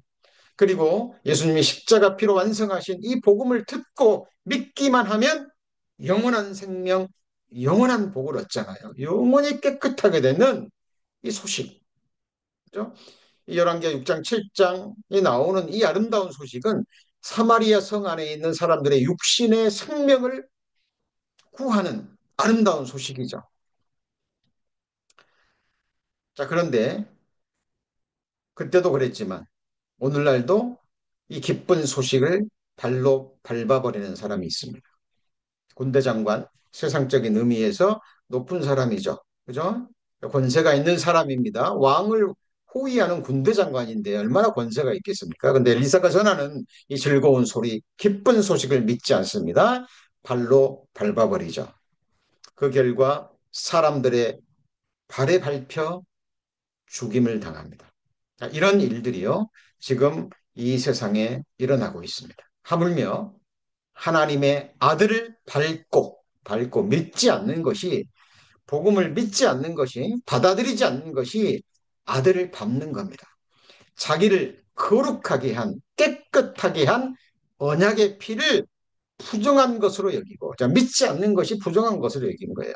그리고 예수님이 십자가 피로 완성하신 이 복음을 듣고 믿기만 하면 영원한 생명, 영원한 복을 얻잖아요. 영원히 깨끗하게 되는 이 소식. 그죠? 이 열왕기하 6장, 7장에 나오는 이 아름다운 소식은 사마리아 성 안에 있는 사람들의 육신의 생명을 구하는 아름다운 소식이죠. 자, 그런데 그때도 그랬지만 오늘날도 이 기쁜 소식을 발로 밟아버리는 사람이 있습니다. 군대 장관, 세상적인 의미에서 높은 사람이죠. 그죠? 권세가 있는 사람입니다. 왕을 호위하는 군대 장관인데 얼마나 권세가 있겠습니까? 근데 엘리사가 전하는 이 즐거운 소리, 기쁜 소식을 믿지 않습니다. 발로 밟아버리죠. 그 결과 사람들의 발에 밟혀 죽임을 당합니다. 이런 일들이요, 지금 이 세상에 일어나고 있습니다. 하물며 하나님의 아들을 밟고 믿지 않는 것이 복음을 믿지 않는 것이 받아들이지 않는 것이 아들을 밟는 겁니다. 자기를 거룩하게 한 깨끗하게 한 언약의 피를 부정한 것으로 여기고 자, 믿지 않는 것이 부정한 것으로 여긴 거예요.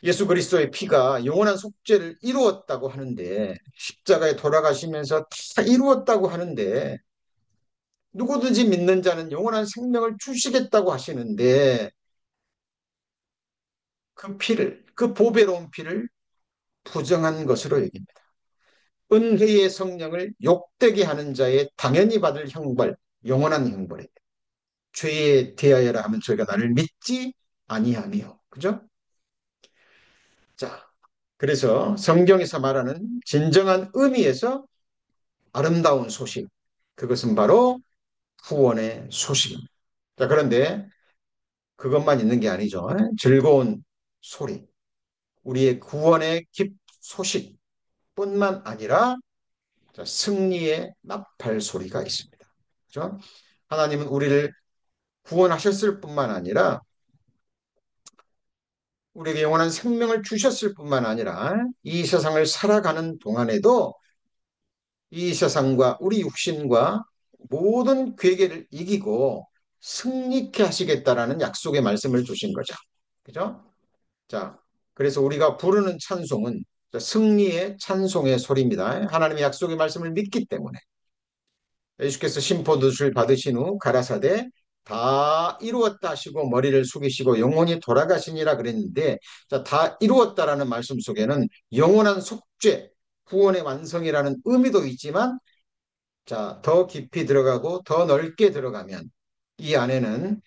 예수 그리스도의 피가 영원한 속죄를 이루었다고 하는데 십자가에 돌아가시면서 다 이루었다고 하는데 누구든지 믿는 자는 영원한 생명을 주시겠다고 하시는데 그 피를, 그 보배로운 피를 부정한 것으로 여깁니다. 은혜의 성령을 욕되게 하는 자의 당연히 받을 형벌, 영원한 형벌에 죄에 대하여라 하면 저희가 나를 믿지 아니하며, 그죠? 자, 그래서 성경에서 말하는 진정한 의미에서 아름다운 소식, 그것은 바로 구원의 소식입니다. 자, 그런데 그것만 있는 게 아니죠. 즐거운 소리, 우리의 구원의 소식뿐만 아니라 승리의 나팔 소리가 있습니다. 그렇죠? 하나님은 우리를 구원하셨을 뿐만 아니라 우리에게 영원한 생명을 주셨을 뿐만 아니라 이 세상을 살아가는 동안에도 이 세상과 우리 육신과 모든 괴계를 이기고 승리케 하시겠다라는 약속의 말씀을 주신 거죠. 그죠? 자, 그래서 우리가 부르는 찬송은 승리의 찬송의 소리입니다. 하나님의 약속의 말씀을 믿기 때문에. 예수께서 심포도를 받으신 후 가라사대 다 이루었다 하시고 머리를 숙이시고 영원히 돌아가시니라 그랬는데, 자, 다 이루었다라는 말씀 속에는 영원한 속죄, 구원의 완성이라는 의미도 있지만, 자, 더 깊이 들어가고 더 넓게 들어가면 이 안에는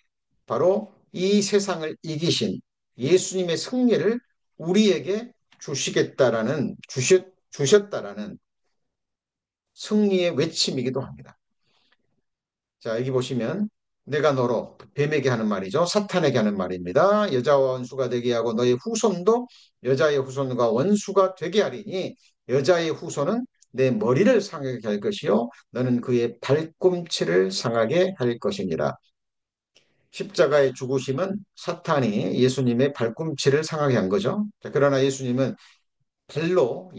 바로 이 세상을 이기신 예수님의 승리를 우리에게 주셨다라는 승리의 외침이기도 합니다. 자, 여기 보시면 내가 너로 뱀에게 하는 말이죠. 사탄에게 하는 말입니다. 여자와 원수가 되게 하고 너의 후손도 여자의 후손과 원수가 되게 하리니 여자의 후손은 내 머리를 상하게 할 것이요 너는 그의 발꿈치를 상하게 할 것이니라. 십자가의 죽으심은 사탄이 예수님의 발꿈치를 상하게 한 거죠. 자, 그러나 예수님은 발로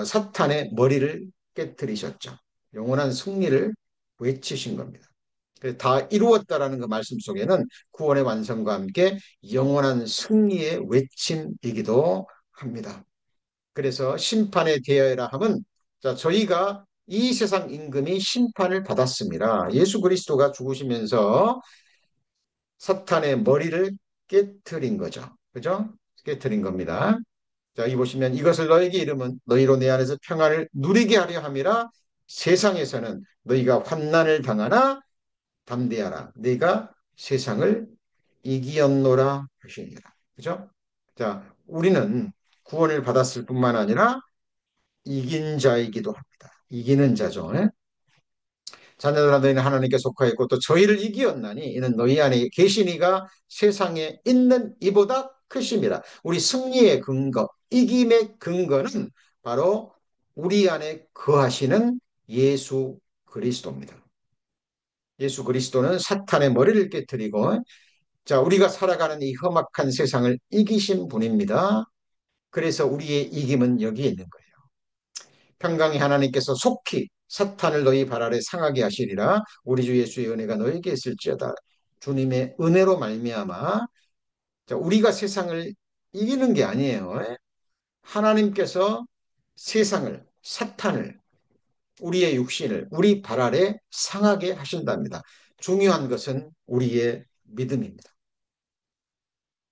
사탄의 머리를 깨뜨리셨죠. 영원한 승리를 외치신 겁니다. 다 이루었다라는 그 말씀 속에는 구원의 완성과 함께 영원한 승리의 외침이기도 합니다. 그래서 심판에 대하여라 함은, 자, 저희가 이 세상 임금이 심판을 받았습니다. 예수 그리스도가 죽으시면서 사탄의 머리를 깨트린 거죠. 그죠? 깨트린 겁니다. 자, 이 보시면 이것을 너에게 이름은 너희로 내 안에서 평안을 누리게 하려 함이라. 세상에서는 너희가 환난을 당하나 담대하라. 네가 세상을 이기었노라 하시니라. 그죠? 자, 우리는 구원을 받았을 뿐만 아니라 이긴 자이기도 합니다. 이기는 자죠. 예? 자녀들아 너희는 하나님께 속하였고 또 저희를 이기었나니 이는 너희 안에 계시니가 세상에 있는 이보다 크심이라. 우리 승리의 근거, 이김의 근거는 바로 우리 안에 거하시는 예수 그리스도입니다. 예수 그리스도는 사탄의 머리를 깨뜨리고, 자, 우리가 살아가는 이 험악한 세상을 이기신 분입니다. 그래서 우리의 이김은 여기에 있는 거예요. 평강의 하나님께서 속히 사탄을 너희 발 아래 상하게 하시리라. 우리 주 예수의 은혜가 너에게 있을지어다. 주님의 은혜로 말미암아, 자, 우리가 세상을 이기는 게 아니에요. 하나님께서 세상을, 사탄을, 우리의 육신을 우리 발 아래 상하게 하신답니다. 중요한 것은 우리의 믿음입니다.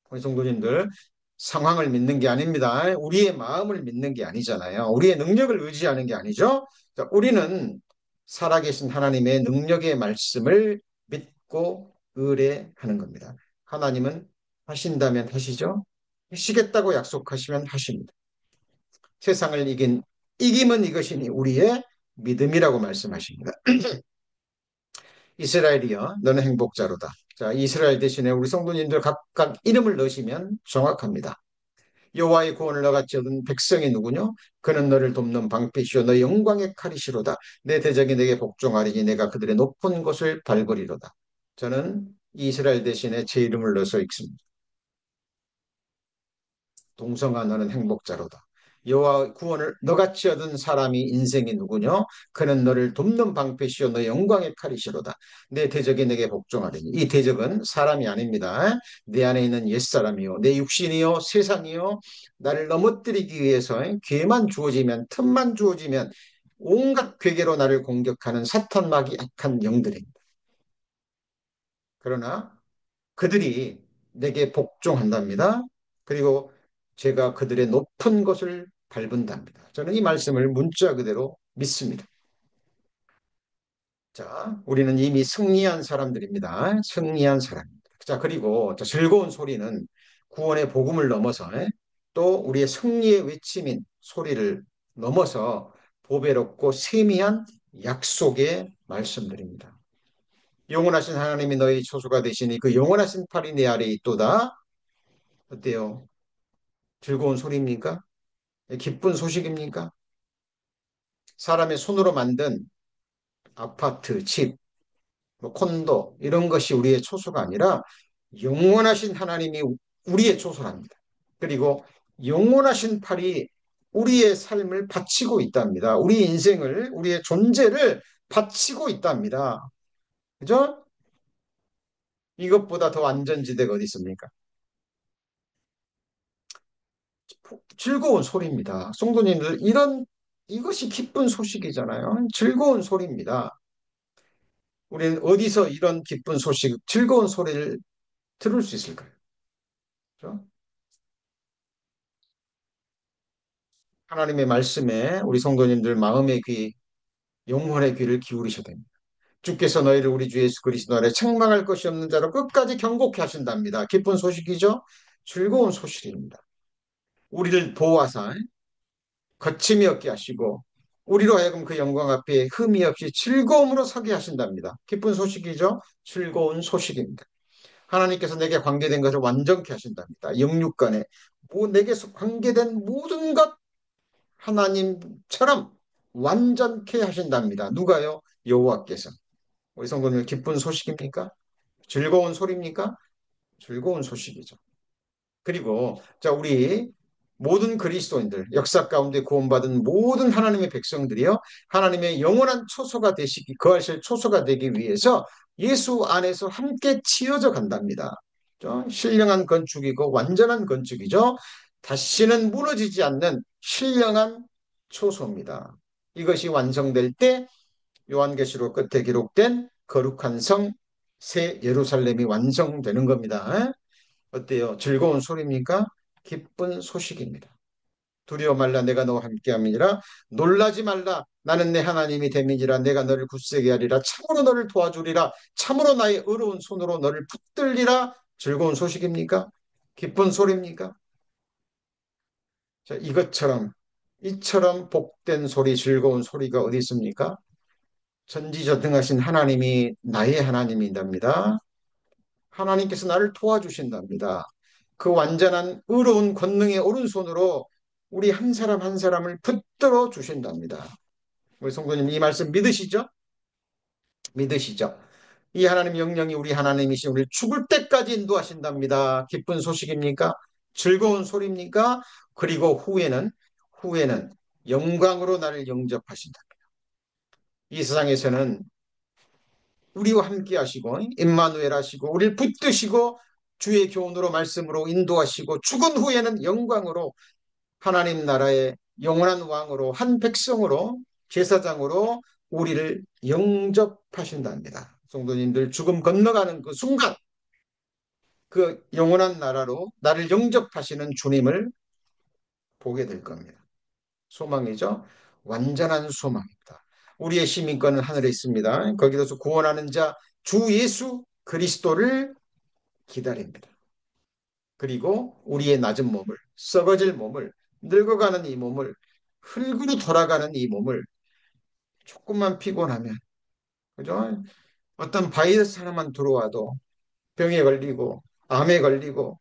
우리 성도님들, 상황을 믿는 게 아닙니다. 우리의 마음을 믿는 게 아니잖아요. 우리의 능력을 의지하는 게 아니죠. 자, 우리는 살아계신 하나님의 능력의 말씀을 믿고 의뢰하는 겁니다. 하나님은 하신다면 하시죠. 하시겠다고 약속하시면 하십니다. 세상을 이긴 이김은 이것이니 우리의 믿음이라고 말씀하십니다. 이스라엘이여 너는 행복자로다. 자, 이스라엘 대신에 우리 성도님들 각각 이름을 넣으시면 정확합니다. 여호와의 구원을 너같이 얻은 백성이 누구뇨? 그는 너를 돕는 방패시오 너의 영광의 칼이시로다. 내 대적이 내게 복종하리니 내가 그들의 높은 곳을 밟으리로다. 저는 이스라엘 대신에 제 이름을 넣어서 읽습니다. 동성아 너는 행복자로다. 여호와 구원을 너같이 얻은 사람이 인생이 누구뇨? 그는 너를 돕는 방패시요 너 영광의 칼이시로다. 내 대적이 내게 복종하리니. 이 대적은 사람이 아닙니다. 내 안에 있는 옛사람이요 내 육신이요 세상이요 나를 넘어뜨리기 위해서 기회만 주어지면 틈만 주어지면 온갖 괴계로 나를 공격하는 사탄막이 악한 영들입니다. 그러나 그들이 내게 복종한답니다. 그리고 제가 그들의 높은 것을 밟은답니다. 저는 이 말씀을 문자 그대로 믿습니다. 자, 우리는 이미 승리한 사람들입니다. 승리한 사람입니다. 자, 그리고 즐거운 소리는 구원의 복음을 넘어서 또 우리의 승리의 외침인 소리를 넘어서 보배롭고 세미한 약속의 말씀드립니다. 영원하신 하나님이 너희 초소가 되시니 그 영원하신 팔이 내 아래에 있도다. 어때요? 즐거운 소리입니까? 기쁜 소식입니까? 사람의 손으로 만든 아파트, 집, 뭐 콘도 이런 것이 우리의 초소가 아니라 영원하신 하나님이 우리의 초소랍니다. 그리고 영원하신 팔이 우리의 삶을 바치고 있답니다. 우리 인생을, 우리의 존재를 바치고 있답니다. 그죠? 이것보다 더 안전지대가 어디 있습니까? 즐거운 소리입니다. 성도님들, 이것이 기쁜 소식이잖아요. 즐거운 소리입니다. 우리는 어디서 이런 기쁜 소식, 즐거운 소리를 들을 수 있을까요? 그죠? 하나님의 말씀에 우리 성도님들 마음의 귀, 영혼의 귀를 기울이셔야 됩니다. 주께서 너희를 우리 주 예수 그리스도 아래 책망할 것이 없는 자로 끝까지 경고케 하신답니다. 기쁜 소식이죠? 즐거운 소식입니다. 우리를 보호하사 거침이 없게 하시고 우리로 하여금 그 영광 앞에 흠이 없이 즐거움으로 서게 하신답니다. 기쁜 소식이죠? 즐거운 소식입니다. 하나님께서 내게 관계된 것을 완전케 하신답니다. 영육간에 내게 관계된 모든 것 하나님처럼 완전케 하신답니다. 누가요? 여호와께서. 우리 성도님 기쁜 소식입니까? 즐거운 소리입니까? 즐거운 소식이죠. 그리고 자 우리 모든 그리스도인들 역사 가운데 구원받은 모든 하나님의 백성들이요 하나님의 영원한 초소가 되시기 거하실 초소가 되기 위해서 예수 안에서 함께 치어져 간답니다. 신령한 건축이고 완전한 건축이죠. 다시는 무너지지 않는 신령한 초소입니다. 이것이 완성될 때 요한계시록 끝에 기록된 거룩한 성 새 예루살렘이 완성되는 겁니다. 어때요? 즐거운 소리입니까? 기쁜 소식입니다. 두려워 말라 내가 너와 함께함이니라 놀라지 말라 나는 내 하나님이 됨이니라 내가 너를 굳세게 하리라 참으로 너를 도와주리라 참으로 나의 의로운 손으로 너를 붙들리라 즐거운 소식입니까? 기쁜 소리입니까? 자, 이처럼 복된 소리 즐거운 소리가 어디 있습니까? 전지전능하신 하나님이 나의 하나님이답니다. 하나님께서 나를 도와주신답니다. 그 완전한 의로운 권능의 오른손으로 우리 한 사람 한 사람을 붙들어 주신답니다. 우리 성도님 이 말씀 믿으시죠? 믿으시죠? 이 하나님 영령이 우리 하나님이신 우리 죽을 때까지 인도하신답니다. 기쁜 소식입니까? 즐거운 소리입니까? 그리고 후에는 영광으로 나를 영접하신다. 이 세상에서는 우리와 함께 하시고 임마누엘 하시고 우리를 붙드시고 주의 교훈으로 말씀으로 인도하시고 죽은 후에는 영광으로 하나님 나라의 영원한 왕으로 한 백성으로 제사장으로 우리를 영접하신답니다. 성도님들 죽음 건너가는 그 순간 그 영원한 나라로 나를 영접하시는 주님을 보게 될 겁니다. 소망이죠. 완전한 소망입니다. 우리의 시민권은 하늘에 있습니다. 거기서 구원하는 자 주 예수 그리스도를 기다립니다. 그리고 우리의 낮은 몸을 썩어질 몸을 늙어가는 이 몸을 흙으로 돌아가는 이 몸을 조금만 피곤하면 그죠? 어떤 바이러스 하나만 들어와도 병에 걸리고 암에 걸리고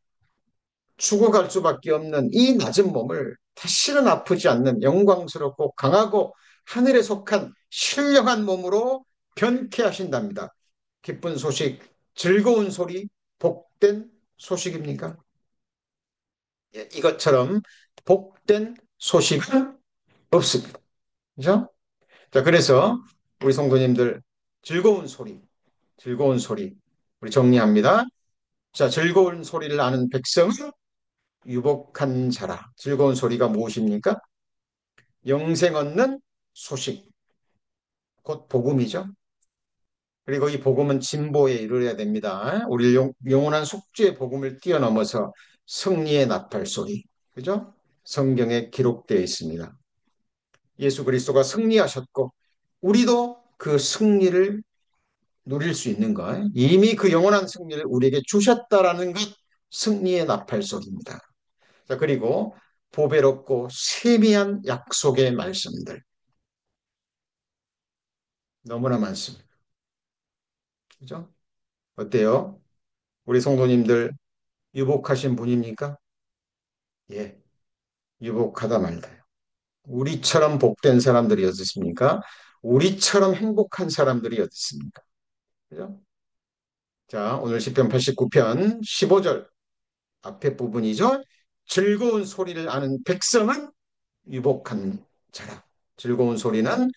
죽어갈 수밖에 없는 이 낮은 몸을 다시는 아프지 않는 영광스럽고 강하고 하늘에 속한 신령한 몸으로 변케 하신답니다. 기쁜 소식, 즐거운 소리, 복된 소식입니까? 예, 이것처럼 복된 소식은 없습니다. 그죠? 자, 그래서 우리 성도님들 즐거운 소리, 우리 정리합니다. 자, 즐거운 소리를 아는 백성은 유복한 자라. 즐거운 소리가 무엇입니까? 영생 얻는 소식, 곧 복음이죠. 그리고 이 복음은 진보에 이르러야 됩니다. 우리 영원한 속죄의 복음을 뛰어넘어서 승리의 나팔 소리, 그죠? 성경에 기록되어 있습니다. 예수 그리스도가 승리하셨고 우리도 그 승리를 누릴 수 있는 것, 이미 그 영원한 승리를 우리에게 주셨다라는 것, 승리의 나팔소리입니다. 자, 그리고 보배롭고 세미한 약속의 말씀들 너무나 많습니다. 그죠? 어때요? 우리 성도님들 유복하신 분입니까? 예, 유복하다 말다요. 우리처럼 복된 사람들이 어디 있습니까? 우리처럼 행복한 사람들이 어디 있습니까? 그죠? 자, 오늘 시편 89편 15절 앞에 부분이죠. 즐거운 소리를 아는 백성은 유복한 자라. 즐거운 소리는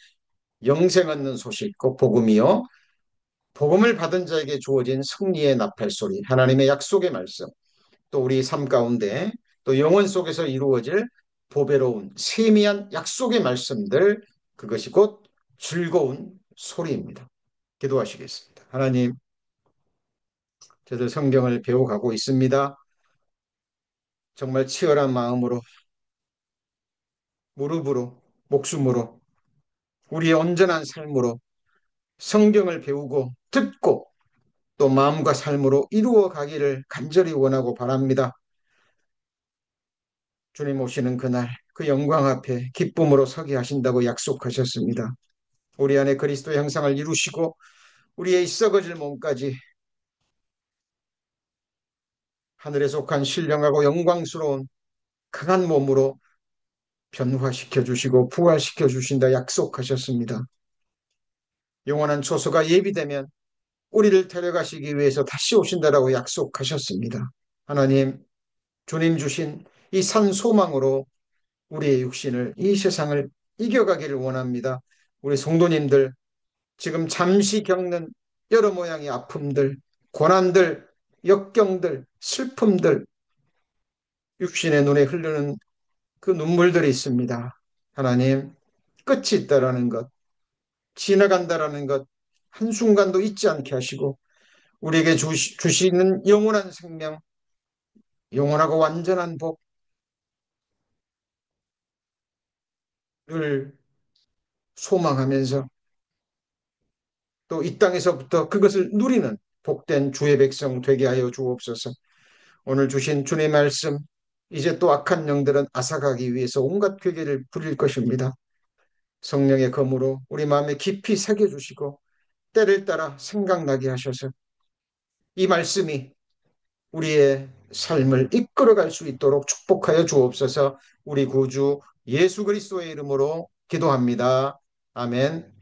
영생 얻는 소식, 그 복음이요. 복음을 받은 자에게 주어진 승리의 나팔소리, 하나님의 약속의 말씀, 또 우리 삶 가운데 또 영혼 속에서 이루어질 보배로운 세미한 약속의 말씀들, 그것이 곧 즐거운 소리입니다. 기도하시겠습니다. 하나님, 저들 성경을 배워가고 있습니다. 정말 치열한 마음으로, 무릎으로, 목숨으로, 우리의 온전한 삶으로 성경을 배우고 듣고 또 마음과 삶으로 이루어 가기를 간절히 원하고 바랍니다. 주님 오시는 그날 그 영광 앞에 기쁨으로 서게 하신다고 약속하셨습니다. 우리 안에 그리스도의 형상을 이루시고 우리의 썩어질 몸까지 하늘에 속한 신령하고 영광스러운 강한 몸으로 변화시켜 주시고 부활시켜 주신다 약속하셨습니다. 영원한 초소가 예비되면 우리를 데려가시기 위해서 다시 오신다라고 약속하셨습니다. 하나님, 주님 주신 이 산 소망으로 우리의 육신을, 이 세상을 이겨가기를 원합니다. 우리 성도님들, 지금 잠시 겪는 여러 모양의 아픔들, 고난들, 역경들, 슬픔들, 육신의 눈에 흐르는 그 눈물들이 있습니다. 하나님, 끝이 있다라는 것, 지나간다라는 것, 한순간도 잊지 않게 하시고, 우리에게 주시는 영원한 생명, 영원하고 완전한 복을 소망하면서 또 이 땅에서부터 그것을 누리는 복된 주의 백성 되게 하여 주옵소서. 오늘 주신 주의 말씀, 이제 또 악한 영들은 앗아가기 위해서 온갖 괴계를 부릴 것입니다. 성령의 검으로 우리 마음에 깊이 새겨주시고 때를 따라 생각나게 하셔서 이 말씀이 우리의 삶을 이끌어갈 수 있도록 축복하여 주옵소서. 우리 구주 예수 그리스도의 이름으로 기도합니다. 아멘.